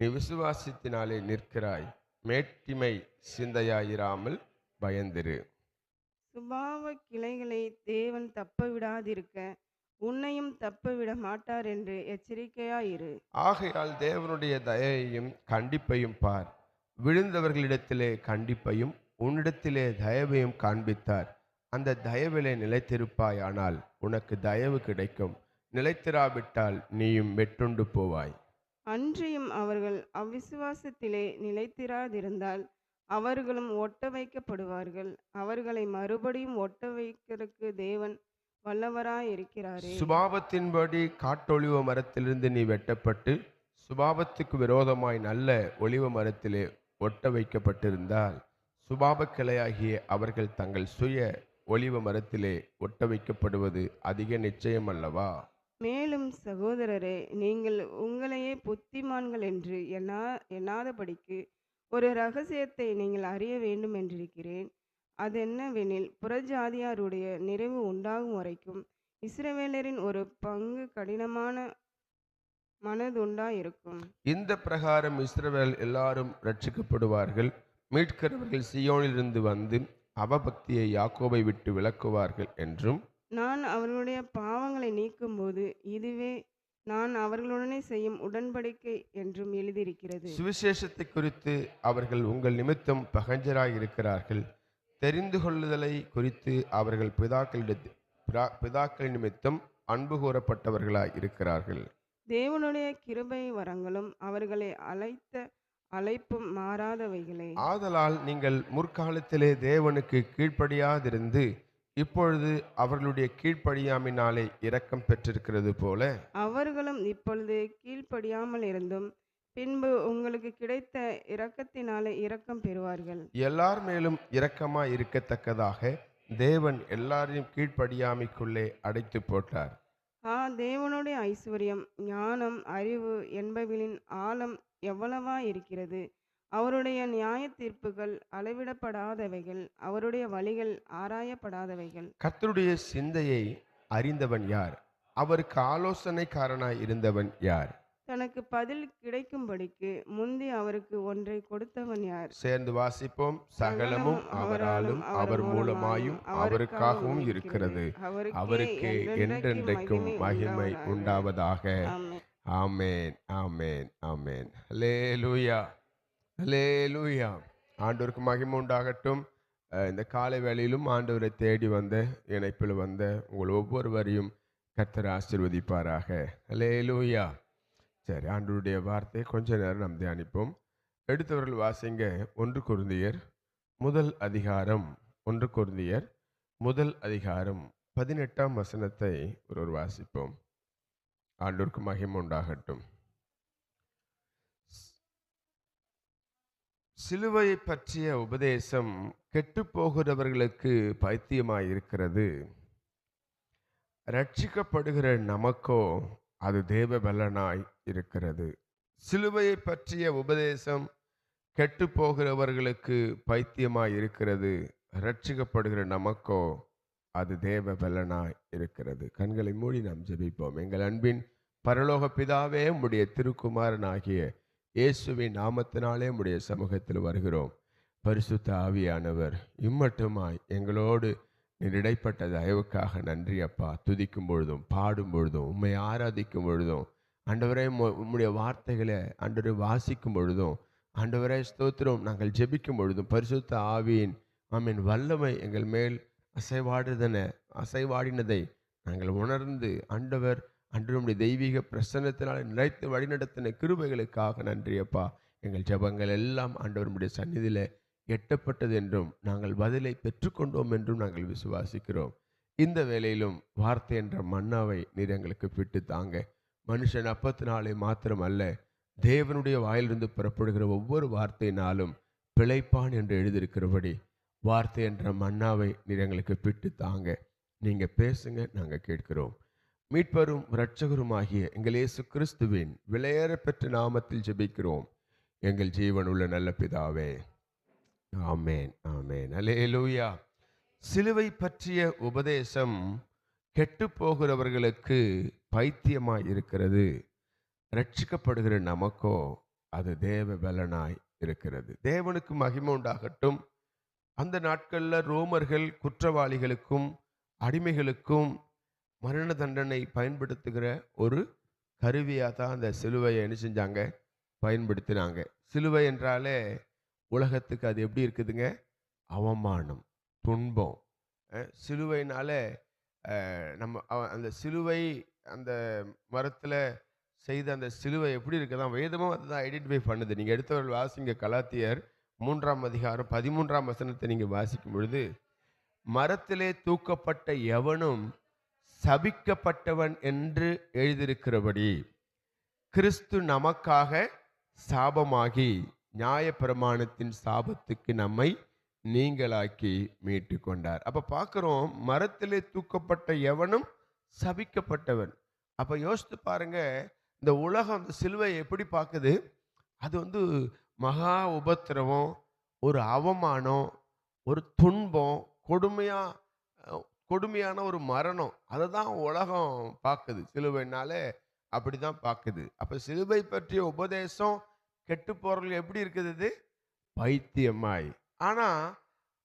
நீ விசுவாசத்தினாலே நிற்கிறாய். மேட்டிமை சிந்தையாயிராமல் பயந்திரு. சுபாவ கிளைகளை தேவன் தப்ப விடாதிருக்க உன்னையும் தப்ப விட மாட்டார் என்று எச்சரிக்கையாயிரு. ஆகையால் தேவனுடைய தயையும் கண்டிப்பையும் பார். விழுந்தவர்களிடத்திலே கண்டிப்பையும் உன்னிடத்திலே தயவையும் காண்பித்தார். அந்த தயவிலே நிலைத்திருப்பாயானால் உனக்கு தயவு கிடைக்கும். நிலைத்திராவிட்டால் நீயும் வெட்டுண்டு போவாய். அன்றியும் அவர்கள் அவ்விசுவாசத்திலே நிலைத்திராதிருந்தால் அவர்களும் ஒட்ட வைக்கப்படுவார்கள். அவர்களை மறுபடியும் ஒட்ட வைக்கிறதுக்கு தேவன் வல்லவராயிருக்கிறாரே. சுபாவத்தின்படி காட்டொலிவ மரத்திலிருந்து நீ வெட்டப்பட்டு சுபாவத்துக்கு விரோதமாய் நல்ல ஒலிவ மரத்திலே ஒட்ட வைக்கப்பட்டிருந்தால் சுபாவ கிளையாகிய அவர்கள் தங்கள் சுய ஒலிவ மரத்திலே ஒட்ட வைக்கப்படுவது அதிக நிச்சயம் அல்லவா? மேலும் சகோதரரே, நீங்கள் உங்களையே புத்திமான்கள் என்று எண்ணாதபடிக்கு ஒரு இரகசியத்தை நீங்கள் அறிய வேண்டும் என்றிருக்கிறேன். அதென்னவெனில், புறஜாதியாருடைய நிறைவு உண்டாகும் வரைக்கும் இஸ்ரவேலரின் ஒரு பங்கு கடினமான மனதுண்டாயிருக்கும். இந்த பிரகாரம் இஸ்ரவேல் எல்லாரும் ரட்சிக்கப்படுவார்கள். மீட்கிறவர்கள் சீயோனிலிருந்து வந்து அவபக்தியை யாக்கோபை விட்டு விலக்குவார்கள் என்றும், நான் அவர்களுடைய பாவங்களை நீக்கும்போது இதுவே நான் அவர்களுடனே செய்யும் உடன்படிக்கை என்றும் எழுதியிருக்கிறது. சுவிசேஷத்தை குறித்து அவர்கள் உங்கள் நிமித்தம் பகஞ்சராய் இருக்கிறார்கள். தெரிந்து கொள்ளுதலை குறித்து அவர்கள் பிதாக்கள் நிமித்தம் அன்பு கூறப்பட்டவர்களாய் இருக்கிறார்கள். தேவனுடைய கிருபை வரங்களும் அவர்களை அழைத்த அழைப்பும் மாறாதவைகளே. ஆதலால் நீங்கள் முற்காலத்திலே தேவனுக்கு கீழ்ப்படியாதிருந்து இப்பொழுது அவர்களுடைய கீழ்ப்படியாமினாலே இரக்கம் பெற்றிருக்கிறது போல அவர்களும் இப்பொழுது கீழ்ப்படியாமல் இருந்தும் பின்பு உங்களுக்கு கிடைத்த இரக்கத்தினாலே இரக்கம் பெறுவார்கள். எல்லார் மேலும் இரக்கமாய் இருக்கத்தக்கதாக தேவன் எல்லாரையும் கீழ்ப்படியாமைக்குள்ளே அடைத்து போட்டார். தேவனுடைய ஐஸ்வர்யம், ஞானம், அறிவு என்பவைகளின் ஆழம் எவ்வளவா இருக்கிறது! அவருடைய நியாய தீர்ப்புகள் அளவிடப்படாதவைகள், அவருடைய வழிகள் ஆராயப்படாதவைகள். கர்த்தருடைய சிந்தையை அறிந்தவன் யார்? அவருக்கு ஆலோசனைக்காரனாய் இருந்தவன் யார்? தனக்கு பதில் கிடைக்கும்படிக்கு முந்தி அவருக்கு ஒன்றை கொடுத்தவன் யார்? சேர்ந்து வாசிப்போம். சகலமும் அவராலும் அவர் மூலமாயும் அவருக்காகவும் இருக்கிறது. அவருக்கே என்றென்றைக்கும் மகிமை உண்டாவதாக. ஆமேன், ஆமேன், ஆமேன். அல்லேலூயா, அல்லேலூயா. ஆண்டவருக்கு மகிமை உண்டாகட்டும். இந்த காலை வேளையிலும் ஆண்டவரை தேடி வந்த இணைப்பில் வந்த உங்கள் ஒவ்வொருவரையும் கர்த்தர் ஆசீர்வதிப்பாராக. அல்லேலூயா. சரி, ஆண்டவருடைய வார்த்தை கொஞ்ச நேரம் நாம் தியானிப்போம். எடுத்தவர்கள் வாசிங்க. 1 கொரிந்தியர் முதல் அதிகாரம் 1 கொரிந்தியர் முதல் அதிகாரம் 18ஆம் வசனத்தை ஒரு வாசிப்போம். ஆண்டவருக்கு மகிமை உண்டாகட்டும். சிலுவையை பற்றிய உபதேசம் கெட்டுப்போகிறவர்களுக்கு பைத்தியமாயிருக்கிறது. ரட்சிக்கப்படுகிற நமக்கோ அது தேவ பலனாய் இருக்கிறது. சிலுவையை பற்றிய உபதேசம் கெட்டு போகிறவர்களுக்கு பைத்தியமாய் இருக்கிறது. ரட்சிக்கப்படுகிற நமக்கோ அது தேவ பலனாய் இருக்கிறது. கண்களை மூடி நாம் ஜெபிப்போம். எங்கள் அன்பின் பரலோக பிதாவே, உம்முடைய திருக்குமாரனாகிய இயேசுவின் நாமத்தினாலே உம்முடைய சமூகத்தில் வருகிறோம். பரிசுத்த ஆவியானவர், இம்மட்டுமாய் எங்களோடு நீர் இடைப்பட்ட தயவுக்காக நன்றி அப்பா. துதிக்கும் பொழுதும் பாடும் பொழுதும் உம்மை ஆராதிக்கும் பொழுதும் ஆண்டவரே உம்முடைய வார்த்தைகளை ஆண்டவரை வாசிக்கும் பொழுதும் ஆண்டவரே ஸ்தோத்திரம், நாங்கள் ஜெபிக்கும் பொழுதும் பரிசுத்த ஆவியின் வல்லமை எங்கள் மேல் அசைவாடினதை நாங்கள் உணர்ந்து ஆண்டவர் அன்றைய தெய்வீக பிரசன்னத்தினால் நிலைத்து வழிநடத்தின கிருபைகளுக்காக நன்றி அப்பா. எங்கள் ஜெபங்கள் எல்லாம் ஆண்டவருடைய சந்நிதியில் எட்டப்பட்டது என்றும் நாங்கள் பதிலை பெற்றுக்கொண்டோம் என்றும் நாங்கள் விசுவாசிக்கிறோம். இந்த வேளையிலும் வார்த்தை என்ற மன்னாவை நீர் எங்களுக்கு பிட்டு தாங்க. மனுஷன் அப்பத்தினாலே மாத்திரம் அல்ல, தேவனுடைய வாயிலிருந்து புறப்படுகிற ஒவ்வொரு வார்த்தையினாலும் பிழைப்பான் என்று எழுதியிருக்கிறபடி வார்த்தை என்ற மன்னாவை நீர் எங்களுக்கு பிட்டு தாங்க. நீங்க பேசுங்க, நாங்க கேட்கிறோம். மீட்பரும் இரட்சகருமாகிய எங்கள் இயேசு கிறிஸ்துவின் விலையேற பெற்ற நாமத்தில் ஜெபிக்கிறோம் எங்கள் ஜீவன் உள்ள நல்ல பிதாவே. ஆமேன், ஆமேன், அல்லேலூயா. சிலுவை பற்றிய உபதேசம் கெட்டு போகிறவர்களுக்கு பைத்தியமாய் இருக்கிறது. ரட்சிக்கப்படுகிற நமக்கோ அது தேவ பலனாய் இருக்கிறது. தேவனுக்கு மகிமை உண்டாகட்டும். அந்த நாட்களில் ரோமர்கள் குற்றவாளிகளுக்கும் அடிமைகளுக்கும் மரண தண்டனை பயன்படுத்துகிற ஒரு கருவியாக தான் அந்த சிலுவையை என்ன செஞ்சாங்க, பயன்படுத்தினாங்க. சிலுவை என்றாலே உலகத்துக்கு அது எப்படி இருக்குதுங்க, அவமானம், துன்பம். சிலுவைனால நம்ம அந்த சிலுவை, அந்த மரத்தில் செய்த அந்த சிலுவை எப்படி இருக்குதான் வேதமும் அதுதான் ஐடென்டிஃபை பண்ணுது. நீங்கள் எடுத்தவர்கள் வாசிங்க, கலாத்தியர் 3ஆம் அதிகாரம் 13ஆம் வசனத்தை நீங்கள் வாசிக்கும் பொழுது, மரத்திலே தூக்கப்பட்ட எவனும் சபிக்கப்பட்டவன் என்று எழுதியிருக்கிறபடி கிறிஸ்து நமக்காக சாபமாகி நியாயப்பிரமாணத்தின் சாபத்துக்கு நம்மை நீங்களாக்கி மீட்டு கொண்டார். அப்ப பார்க்கிறோம், மரத்திலே தூக்கப்பட்ட எவனும் சபிக்கப்பட்டவன். அப்ப யோசித்து பாருங்க, இந்த உலகம் அந்த சிலுவையை எப்படி பார்க்குது? அது மகா உபத்திரவம், ஒரு அவமானம், ஒரு துன்பம், கொடுமையான ஒரு மரணம். அதை தான் உலகம் பார்க்குது. சிலுவைனாலே அப்படி தான் பார்க்குது. அப்போ சிலுவை பற்றிய உபதேசம் கெட்டு போறவர்கள் எப்படி இருக்குது? இது பைத்தியமாய். ஆனால்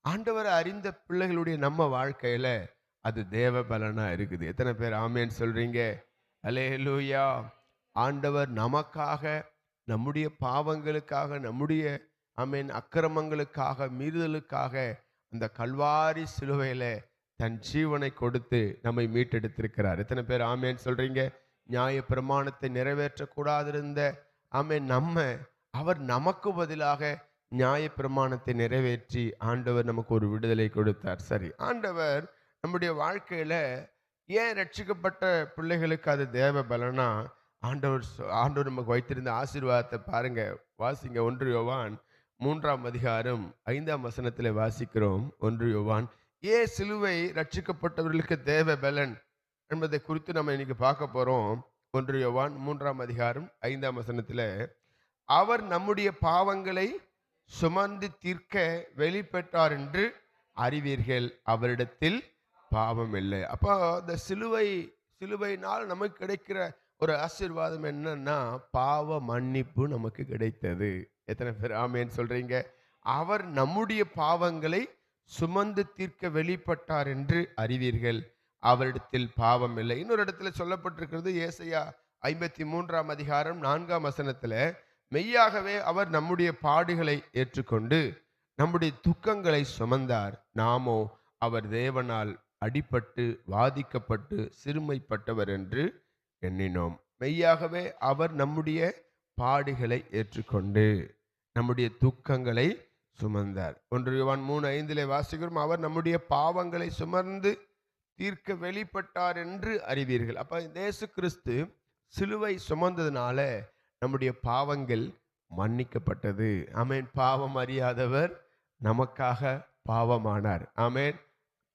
ஆண்டவரை அறிந்த பிள்ளைகளுடைய நம்ம வாழ்க்கையில் அது தேவ பலனா இருக்குது. எத்தனை பேர் ஆமேன் சொல்றீங்க? அல்லேலூயா. ஆண்டவர் நமக்காக, நம்முடைய பாவங்களுக்காக, நம்முடைய ஆமேன் அக்கிரமங்களுக்காக, மீறுதலுக்காக அந்த கல்வாரி சிலுவையில தன் ஜீவனை கொடுத்து நம்மை மீட்டெடுத்திருக்கிறார். எத்தனை பேர் ஆமேன் சொல்றீங்க? நியாய பிரமாணத்தை நிறைவேற்றக்கூடாதிருந்த ஆமேன் அவர் நமக்கு பதிலாக நியாய பிரமாணத்தை நிறைவேற்றி ஆண்டவர் நமக்கு ஒரு விடுதலை கொடுத்தார். சரி, ஆண்டவர் நம்முடைய வாழ்க்கையில ஏன் ரட்சிக்கப்பட்ட பிள்ளைகளுக்கு அது தேவ பலனா? ஆண்டவர் நமக்கு வைத்திருந்த ஆசீர்வாதத்தை பாருங்க, வாசிங்க. 1 யோவான் 3ஆம் அதிகாரம் 5ஆம் வசனத்தில் வாசிக்கிறோம். 1 யோவான். ஏன் சிலுவை ரட்சிக்கப்பட்டவர்களுக்கு தேவ பலன் என்பதை குறித்து நம்ம இன்னைக்கு பார்க்க போறோம். 1 யோவான் 3ஆம் அதிகாரம் 5ஆம் வசனத்தில், அவர் நம்முடைய பாவங்களை சுமந்து தீர்க்க வெளிப்பட்டார் என்று அறிவீர்கள், அவரிடத்தில் பாவம் இல்லை. அப்போ இந்த சிலுவையினால் நமக்கு கிடைக்கிற ஒரு ஆசீர்வாதம் என்னன்னா, பாவ மன்னிப்பு நமக்கு கிடைத்தது. எத்தனை பேர் ஆமேன் சொல்றீங்க? அவர் நம்முடைய பாவங்களை சுமந்து தீர்க்க வெளிப்பட்டார் என்று அறிவீர்கள், அவரிடத்தில் பாவம் இல்லை. இன்னொரு இடத்துல சொல்லப்பட்டிருக்கிறது, ஏசாயா 53ஆம் அதிகாரம் 4ஆம் வசனத்துல, மெய்யாகவே அவர் நம்முடைய பாடுகளை ஏற்றுக்கொண்டு நம்முடைய துக்கங்களை சுமந்தார், நாமோ அவர் தேவனால் அடிபட்டு வாதிக்கப்பட்டு சிறுமைப்பட்டவர் என்று எண்ணினோம். மெய்யாகவே அவர் நம்முடைய பாடுகளை ஏற்றுக்கொண்டு நம்முடைய துக்கங்களை சுமந்தார். 1 யோவான் 3:5 வாசிக்கிறோம், அவர் நம்முடைய பாவங்களை சுமந்து தீர்க்க வெளிப்பட்டார் என்று அறிவீர்கள். அப்ப இயேசு கிறிஸ்து சிலுவை சுமந்ததுனால நம்முடைய பாவங்கள் மன்னிக்கப்பட்டது. ஆமேன். பாவம் அறியாதவர் நமக்காக பாவமானார். ஆமேன்.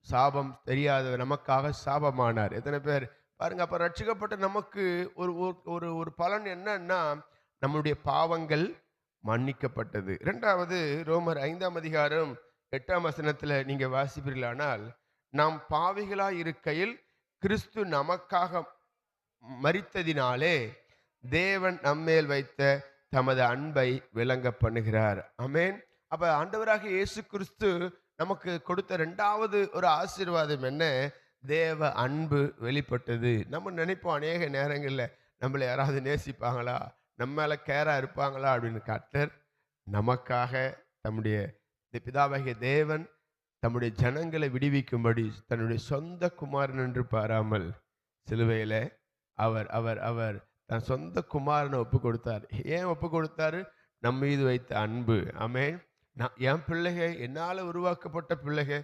சாபம் தெரியாதவர் நமக்காக சாபமானார். எத்தனை பேர் பாருங்க. அப்ப ரட்சிக்கப்பட்ட நமக்கு ஒரு ஒரு பலன் என்னன்னா, நம்முடைய பாவங்கள் மன்னிக்கப்பட்டது. இரண்டாவது, ரோமர் 5ஆம் அதிகாரம் 8ஆம் வசனத்துல நீங்க வாசிப்பீர்களானால், நாம் பாவிகளாய் இருக்கையில் கிறிஸ்து நமக்காக மரித்ததினாலே தேவன் நம்மேல் வைத்த தமது அன்பை விளங்க பண்ணுகிறார். ஆமென். அப்ப ஆண்டவராக இயேசு கிறிஸ்து நமக்கு கொடுத்த இரண்டாவது ஒரு ஆசீர்வாதம் என்ன? தேவ அன்பு வெளிப்பட்டது. நம்ம நினைப்போம் அநேக நேரங்களில், நம்மளை யாராவது நேசிப்பாங்களா, நம்ம மேல கேரா இருப்பாங்களா அப்படின்னு. கர்த்தர் நமக்காக தம்முடைய பிதாவாகிய தேவன் தம்முடைய ஜனங்களை விடுவிக்கும்படி தன்னுடைய சொந்த குமாரன் என்று பாராமல் சிலுவையில அவர் அவர் அவர் தன் சொந்த குமாரனை ஒப்பு கொடுத்தார். ஏன் ஒப்பு கொடுத்தாரு? நம் மீது வைத்த அன்பு. ஆமென். என் பிள்ளைக, என்னால் உருவாக்கப்பட்ட பிள்ளைக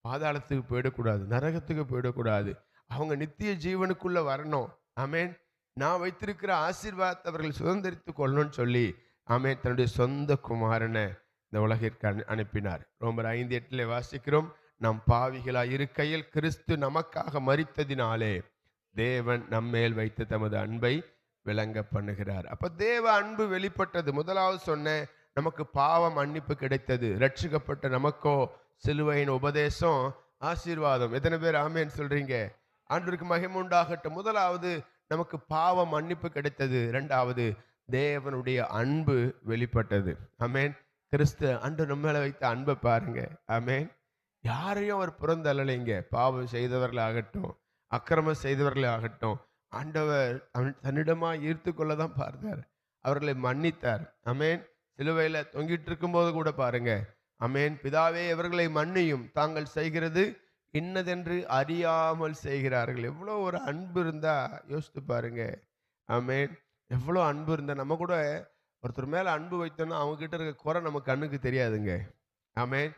பாதாளத்துக்கு போயிடக்கூடாது, நரகத்துக்கு போயிடக்கூடாது, அவங்க நித்திய ஜீவனுக்குள்ள வரணும். ஆமென். நான் வைத்திருக்கிற ஆசீர்வாதத்தை அவர்கள் சுதந்திரித்து கொள்ளணும்னு சொல்லி ஆமென் தன்னுடைய சொந்த குமாரனை இந்த உலகிற்கு அனுப்பினார். ரோமர் 5:8 வாசிக்கிறோம், நாம் பாவிகளாய் இருக்கையில் கிறிஸ்து நமக்காக மரித்ததினாலே தேவன் நம்மேல் வைத்து தமது அன்பை விளங்க பண்ணுகிறார். அப்ப தேவ அன்பு வெளிப்பட்டது. முதலாவது சொன்ன நமக்கு பாவ மன்னிப்பு கிடைத்தது. ரட்சிக்கப்பட்ட நமக்கோ சிலுவையின் உபதேசம் ஆசீர்வாதம். எத்தனை பேர் ஆமேன் சொல்றீங்க? ஆண்டவருக்கு மகிமை உண்டாகட்டும். முதலாவது நமக்கு பாவ மன்னிப்பு கிடைத்தது. இரண்டாவது தேவனுடைய அன்பு வெளிப்பட்டது. ஆமேன். கிறிஸ்து அன்று நம்ம மேல வைத்த அன்பை பாருங்க. ஆமேன். யாரையும் அவர் புறந்தள்ளலைங்க. பாவம் செய்தவர்களாகட்டும், அக்கிரமம் செய்தவர்களாகட்டும், ஆண்டவர் தன்னிடமா ஈர்த்து கொள்ளதான் பார்த்தார். அவர்களை மன்னித்தார். ஆமேன். சிலுவையில தொங்கிட்டு இருக்கும்போது கூட பாருங்க, ஆமேன், பிதாவே இவர்களை மன்னியும், தாங்கள் செய்கிறது இன்னதென்று அறியாமல் செய்கிறார்கள். எவ்வளோ ஒரு அன்பு இருந்தா யோசித்து பாருங்க. ஆமேன். எவ்வளோ அன்பு இருந்தா நம்ம கூட ஒருத்தர் மேல அன்பு வைத்தோம்னா அவங்க கிட்ட இருக்க குறை நம்ம கண்ணுக்கு தெரியாதுங்க. ஆமேன்.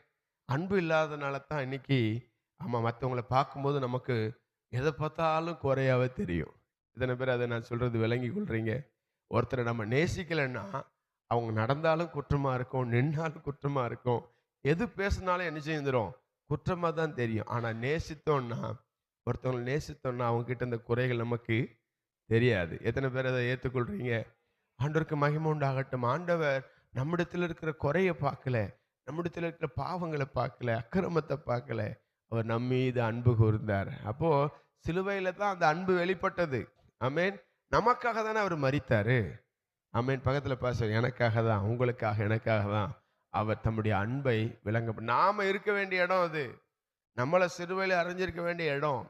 அன்பு இல்லாதனால தான் இன்னைக்கு மற்றவங்களை பார்க்கும்போது நமக்கு எதை பார்த்தாலும் குறையாவே தெரியும். இத்தனை பேர் அதை நான் சொல்றது விளங்கி கொள்றீங்க? ஒருத்தரை நம்ம நேசிக்கலைன்னா அவங்க நடந்தாலும் குற்றமா இருக்கும், நின்னாலும் குற்றமா இருக்கும், எது பேசினாலும் என்ன செய்யும், குற்றமா தான் தெரியும். ஆனா நேசித்தோம்னா, ஒருத்தவங்களை நேசித்தோம்னா அவங்க கிட்ட இந்த குறைகள் நமக்கு தெரியாது. எத்தனை பேர் அதை ஏற்றுக்கொள்றீங்க? ஆண்டவருக்கு மகிமை உண்டாகட்டும். ஆண்டவர் நம்மிடத்தில் இருக்கிற குறைய பார்க்கல, நம்மிடத்தில் இருக்கிற பாவங்களை பார்க்கல, அக்கிரமத்தை பார்க்கல. அவர் நம்ம மீது அன்பு கூர்ந்தார். அப்போ சிலுவையில தான் அந்த அன்பு வெளிப்பட்டது. ஆமேன். நமக்காக தானே அவர் மரித்தாரு. ஆமேன். பக்கத்துல பாச, எனக்காக தான், உங்களுக்காக, எனக்காக தான் அவர் தம்முடைய அன்பை விளங்க. நாம இருக்க வேண்டிய இடம் அது, நம்மளை சிலுவையில அறைஞ்சிருக்க வேண்டிய இடம்.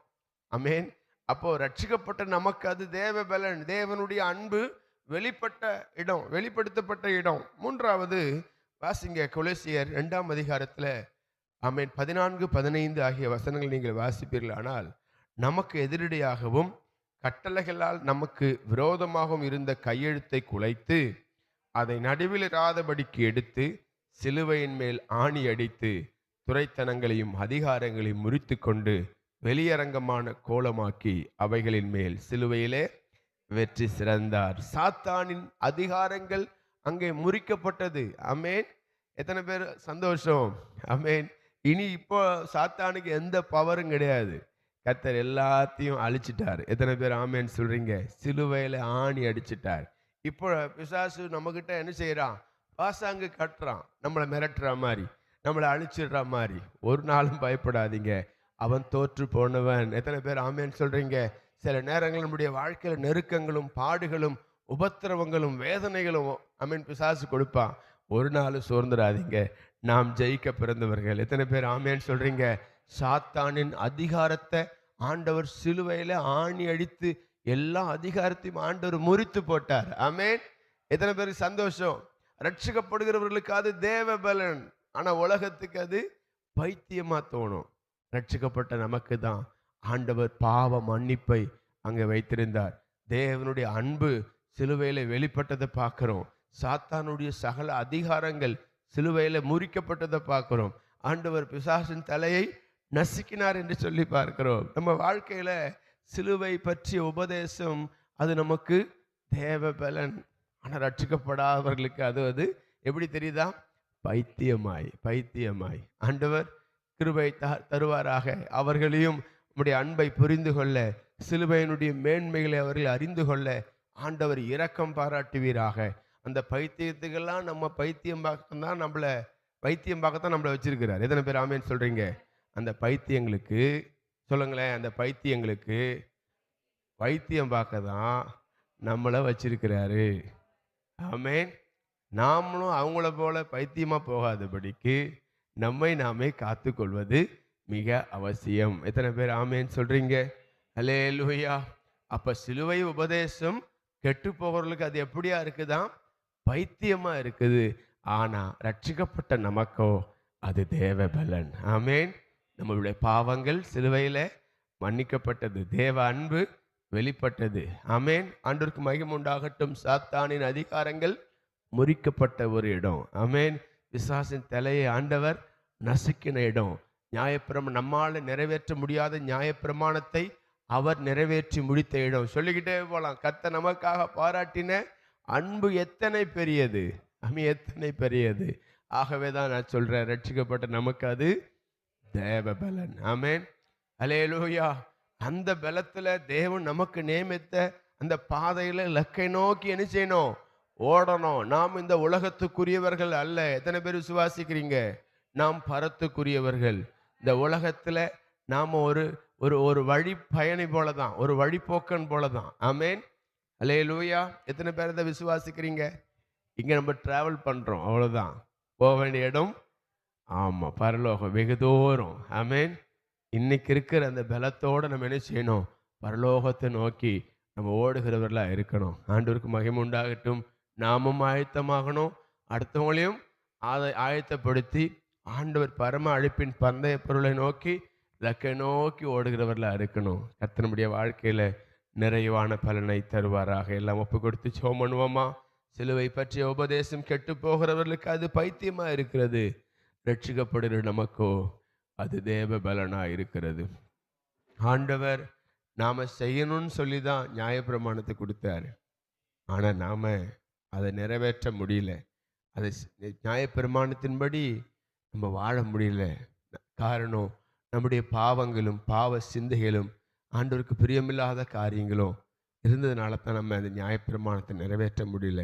ஆமேன். அப்போ ரட்சிக்கப்பட்ட நமக்கு அது தேவ பலன், தேவனுடைய அன்பு வெளிப்பட்ட இடம், வெளிப்படுத்தப்பட்ட இடம். மூன்றாவது வாசிங்க, கொலோசியர் 2ஆம் அதிகாரத்துல ஆமேன் 14-15 ஆகிய வசனங்கள் நீங்கள் வாசிப்பீர்கள். ஆனால் நமக்கு எதிரடியாகவும் கட்டளைகளால் நமக்கு விரோதமாகவும் இருந்த கையெழுத்தை குலைத்து அதை நடுவில் இராதபடிக்கு எடுத்து சிலுவையின் மேல் ஆணி அடித்து துரைத்தனங்களையும் அதிகாரங்களையும் முறித்து கொண்டு வெளியரங்கமான கோலமாக்கி அவைகளின் மேல் சிலுவையிலே வெற்றி சிறந்தார். சாத்தானின் அதிகாரங்கள் அங்கே முறிக்கப்பட்டது. ஆமேன். எத்தனை பேர் சந்தோஷம்? ஆமேன். இனி இப்போ சாத்தானுக்கு எந்த பவரும் கிடையாது. கர்த்தர் எல்லாத்தையும் அழிச்சிட்டார். எத்தனை பேர் ஆமேன் சொல்றீங்க? சிலுவையில ஆணி அடிச்சிட்டார். இப்போ பிசாசு நம்ம கிட்ட என்ன செய்யறான்? பாசாங்கு கட்டுறான், நம்மளை மிரட்டுற மாதிரி, நம்மளை அழிச்சிடுற மாதிரி. ஒரு நாளும் பயப்படாதீங்க, அவன் தோற்று போனவன். எத்தனை பேர் ஆமேன் சொல்றீங்க? சில நேரங்கள் நம்முடைய வாழ்க்கையில் நெருக்கங்களும் பாடுகளும் உபத்திரவங்களும் வேதனைகளும் ஆமேன் பிசாசு கொடுப்பான். ஒரு நாள் சோர்ந்துடாதீங்க, நாம் ஜெயிக்க பிறந்தவர்கள். எத்தனை பேர் ஆமேன் சொல்றீங்க? சாத்தானின் அதிகாரத்தை ஆண்டவர் சிலுவையில ஆணி அடித்து எல்லா அதிகாரத்தையும் ஆண்டவர் முறித்து போட்டார். ஆமேன். எத்தனை பேருக்கு சந்தோஷம்? ரட்சிக்கப்படுகிறவர்களுக்கு அது தேவ பலன். ஆனா உலகத்துக்கு அது பைத்தியமா தோணும். ரட்சிக்கப்பட்ட நமக்கு தான் ஆண்டவர் பாவ மன்னிப்பை அங்கே வைத்திருந்தார். தேவனுடைய அன்பு சிலுவையில வெளிப்பட்டதை பார்க்கிறோம். சாத்தானுடைய சகல அதிகாரங்கள் சிலுவையில முறிக்கப்பட்டதை பார்க்கிறோம். ஆண்டவர் பிசாசின் தலையை நசுக்கினார் என்று சொல்லி பார்க்கிறோம். நம்ம வாழ்க்கையில சிலுவை பற்றிய உபதேசம் அது நமக்கு தேவ பலன். ஆனால் ரட்சிக்கப்படாதவர்களுக்கு அது எப்படி தெரியுதா? பைத்தியமாய். ஆண்டவர் கிருபை தருவாராக. அவர்களையும் நம்முடைய அன்பை புரிந்து கொள்ள, சிலுவையினுடைய மேன்மைகளை அவர்கள் அறிந்து கொள்ள ஆண்டவர் இரக்கம் பாராட்டுவீராக. அந்த பைத்தியத்துக்கெல்லாம் நம்ம பைத்தியம் பார்க்கத்தான் நம்மளை வச்சிருக்கிறார். எத்தனை பேர் ஆமேன்னு சொல்றீங்க? அந்த பைத்தியங்களுக்கு சொல்லுங்களேன், அந்த பைத்தியங்களுக்கு வைத்தியம் பார்க்க தான் நம்மளை வச்சிருக்கிறாரு. ஆமேன். நாமளும் அவங்கள போல பைத்தியமா போகாதபடிக்கு நம்மை நாமே காத்து கொள்வது மிக அவசியம். எத்தனை பேர் ஆமேன்னு சொல்றீங்க? அல்லேலூயா. அப்ப சிலுவை உபதேசம் கெட்டு போகிறவர்களுக்கு அது எப்படியா இருக்குதான்? பைத்தியமா இருக்குது. ஆனா ரட்சிக்கப்பட்ட நமக்கோ அது தேவ பலன். ஆமேன். நம்மளுடைய பாவங்கள் சிலுவையில மன்னிக்கப்பட்டது, தேவ அன்பு வெளிப்பட்டது. ஆமேன். ஆண்டவருக்கு மகிமை உண்டாகட்டும். சாத்தானின் அதிகாரங்கள் முறிக்கப்பட்ட ஒரு இடம். ஆமேன். பிசாசின் தலையை ஆண்டவர் நசுக்கின இடம். நம்மால் நிறைவேற்ற முடியாத நியாயப்பிரமாணத்தை அவர் நிறைவேற்றி முடித்த இடம். சொல்லிக்கிட்டே போகலாம். கர்த்தர் நமக்காக பாராட்டின அன்பு எத்தனை பெரியது, எத்தனை பெரியது. ஆகவே தான் நான் சொல்றேன், ரட்சிக்கப்பட்ட நமக்கு அது தேவ பலன். ஆமென், அல்லேலூயா. அந்த பலத்துல தேவன் நமக்கு நியமித்த அந்த பாதையில இலக்கை நோக்கி என்ன செய்யணும்? ஓடணும். நாம் இந்த உலகத்துக்குரியவர்கள் அல்ல. எத்தனை பேர் விசுவாசிக்கிறீங்க? நாம் பரத்துக்குரியவர்கள். இந்த உலகத்துல நாம ஒரு ஒரு ஒரு வழி பயணி போலதான், ஒரு வழிபோக்கன் போலதான். ஆமென், அல்லேலூயா. எத்தனை பேர் இதை விசுவாசிக்கிறீங்க? இங்க நம்ம டிராவல் பண்றோம், அவ்வளவுதான். போக வேண்டிய இடம் ஆமா பரலோகம், வெகு தூரம். ஆமென். இன்னைக்கு இருக்கிற அந்த பலத்தோட நம்ம என்ன செய்யணும்? பரலோகத்தை நோக்கி நம்ம ஓடுகிறவர்களா இருக்கணும். ஆண்டவருக்கு மகிமை உண்டாகட்டும். நாமும் ஆயத்தமாகணும், அடுத்தவங்களையும் ஆயத்தப்படுத்தி ஆண்டவர் பரம அழைப்பின் பந்தய பொருளை நோக்கி இலக்கை நோக்கி ஓடுகிறவர்களா இருக்கணும். கர்த்தருடைய வாழ்க்கையில நிறைவான பலனை தருவாராக. எல்லாம் ஒப்பு கொடுத்து ஜெபம் பண்ணுவோமா? சிலுவை பற்றிய உபதேசம் கெட்டு போகிறவர்களுக்கு அது பைத்தியமா இருக்கிறது, ரட்சிக்கப்படுகிற நமக்கோ அது தேவ பலனா இருக்கிறது. ஆண்டவர் நாம செய்யணும்னு சொல்லி தான் நியாயப்பிரமாணத்தை கொடுத்தாரு. ஆனா நாம அதை நிறைவேற்ற முடியல. அதை நியாயப்பிரமாணத்தின்படி நம்ம வாழ முடியல. காரணம், நம்முடைய பாவங்களும் பாவ சிந்தைகளும் ஆண்டவருக்கு பிரியமில்லாத காரியங்களும் இருந்ததுனால தான் நம்ம அந்த நியாயப்பிரமாணத்தை நிறைவேற்ற முடியல.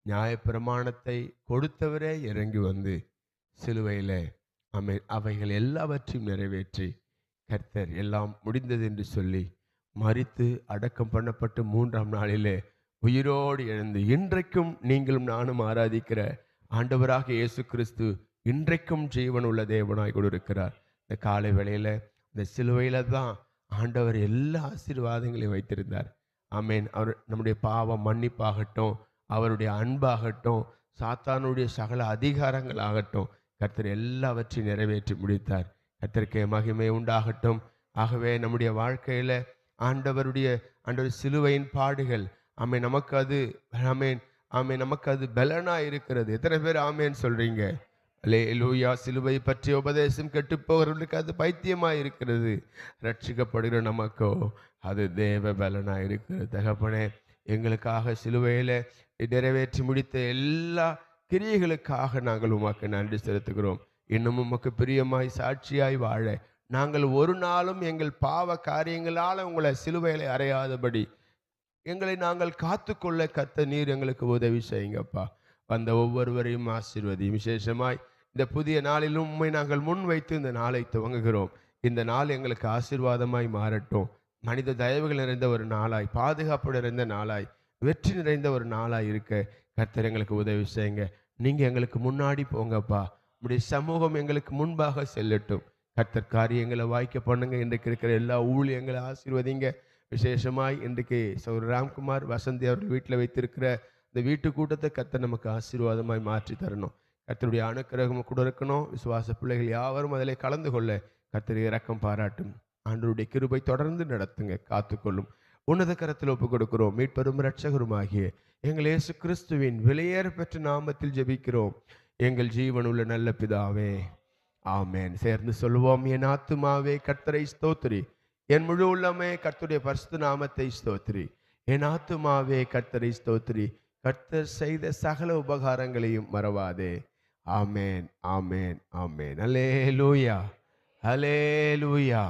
நியாயப்பிரமாணத்தை கொடுத்தவரே இறங்கி வந்து சிலுவையில் அவைகள் எல்லாவற்றையும் நிறைவேற்றி கர்த்தர் எல்லாம் முடிந்தது என்று சொல்லி மரித்து அடக்கம் பண்ணப்பட்டு 3ஆம் நாளிலே உயிரோடு எழுந்து இன்றைக்கும் நீங்களும் நானும் ஆராதிக்கிற ஆண்டவராக இயேசு கிறிஸ்து இன்றைக்கும் ஜீவன் உள்ள தேவனாய் கூட இருக்கிறார். இந்த காலை வேளையில இந்த சிலுவையில தான் ஆண்டவர் எல்லா ஆசீர்வாதங்களையும் வைத்திருந்தார். ஆமேன். அவர் நம்முடைய பாவம் மன்னிப்பாகட்டும், அவருடைய அன்பாகட்டும், சாத்தானுடைய சகல அதிகாரங்கள் ஆகட்டும், கர்த்தர் எல்லாவற்றையும் நிறைவேற்றி முடித்தார். கர்த்தருக்கு மகிமை உண்டாகட்டும். ஆகவே நம்முடைய வாழ்க்கையில ஆண்டவர் சிலுவையின் பாடுகள் ஆமேன் நமக்கு அது ஆமேன் ஆமேன் நமக்கு அது பலனா இருக்கிறது. எத்தனை பேர் ஆமேன் சொல்றீங்க? அல்லேலூயா. சிலுவை பற்றிய உபதேசம் கெட்டு போகிறவர்களுக்கு அது பைத்தியமா இருக்கிறது, ரட்சிக்கப்படுகிற நமக்கோ அது தேவ பலனா இருக்கிறது. தகப்பனே, எங்களுக்காக சிலுவையில நிறைவேற்றி முடித்த எல்லா கிரியைகளுக்காக நாங்கள் உமக்கு நன்றி செலுத்துகிறோம். இன்னும் உமக்கு பிரியமாய் சாட்சியாய் வாழ நாங்கள் ஒரு நாளும் எங்கள் பாவ காரியங்களால் உங்களை சிலுவையில அறையாதபடி எங்களை நாங்கள் காத்துக்கொள்ள கர்த்தர் நீர் எங்களுக்கு உதவி செய்யுங்கப்பா. வந்த ஒவ்வொருவரையும் ஆசீர்வதியும். விசேஷமாய் இந்த புதிய நாளிலும் உண்மை நாங்கள் முன் வைத்து இந்த நாளை துவங்குகிறோம். இந்த நாள் எங்களுக்கு ஆசீர்வாதமாய் மாறட்டும். மனித தயவுகள் நிறைந்த ஒரு நாளாய், பாதுகாப்பு நிறைந்த நாளாய், வெற்றி நிறைந்த ஒரு நாளாய் இருக்க கர்த்தர் எங்களுக்கு உதவி செய்யுங்க. நீங்கள் எங்களுக்கு முன்னாடி போங்கப்பா. உடைய சமூகம் எங்களுக்கு முன்பாக செல்லட்டும். கர்த்தர் காரியங்களை வாய்க்க பண்ணுங்க. இன்றைக்கு இருக்கிற எல்லா ஊழியங்களை ஆசீர்வதிங்க. விசேஷமாய் இன்றைக்கு சௌர் ராம்குமார் வசந்தி அவர்கள் வீட்டில் வைத்திருக்கிற இந்த வீட்டு கூட்டத்தை கர்த்தர் நமக்கு ஆசீர்வாதமாய் மாற்றி தரணும். கர்த்தருடைய அனுக்கிரகம் கூட இருக்கணும். விசுவாச பிள்ளைகள் யாவரும் அதில் கலந்து கொள்ள கர்த்தர் இரக்கம் பாராட்டும். ஆண்டவருடைய கிருபை தொடர்ந்து நடத்துங்க, காத்துக்கொள்ளும். உன்னத கரத்தில் ஒப்புக் கொடுக்கிறோம். மீட்பெரும் இரட்சகருமாகிய எங்கள் இயேசு கிறிஸ்துவின் விலையேற பெற்ற நாமத்தில் ஜெபிக்கிறோம் எங்கள் ஜீவனுள்ள நல்ல பிதாவே, ஆமேன். சேர்ந்து சொல்லுவோம். என் ஆத்துமாவே கர்த்தரை ஸ்தோத்திரி, என் முழு உள்ளமே கர்த்தருடைய பரிசுத்த நாமத்தை ஸ்தோத்திரி. என் ஆத்துமாவே கர்த்தரை ஸ்தோத்திரி, கர்த்தர் செய்த சகல உபகாரங்களையும் மறவாதே. ஆமேன், ஆமேன், ஆமேன். அல்லேலூயா, அல்லேலூயா.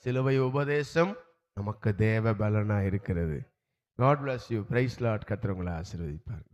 சிலுவை உபதேசம் நமக்கு தேவ பலனா இருக்கிறது. God bless you. Praise Lord. கர்த்தர் உங்களை ஆசீர்வதிப்பார்.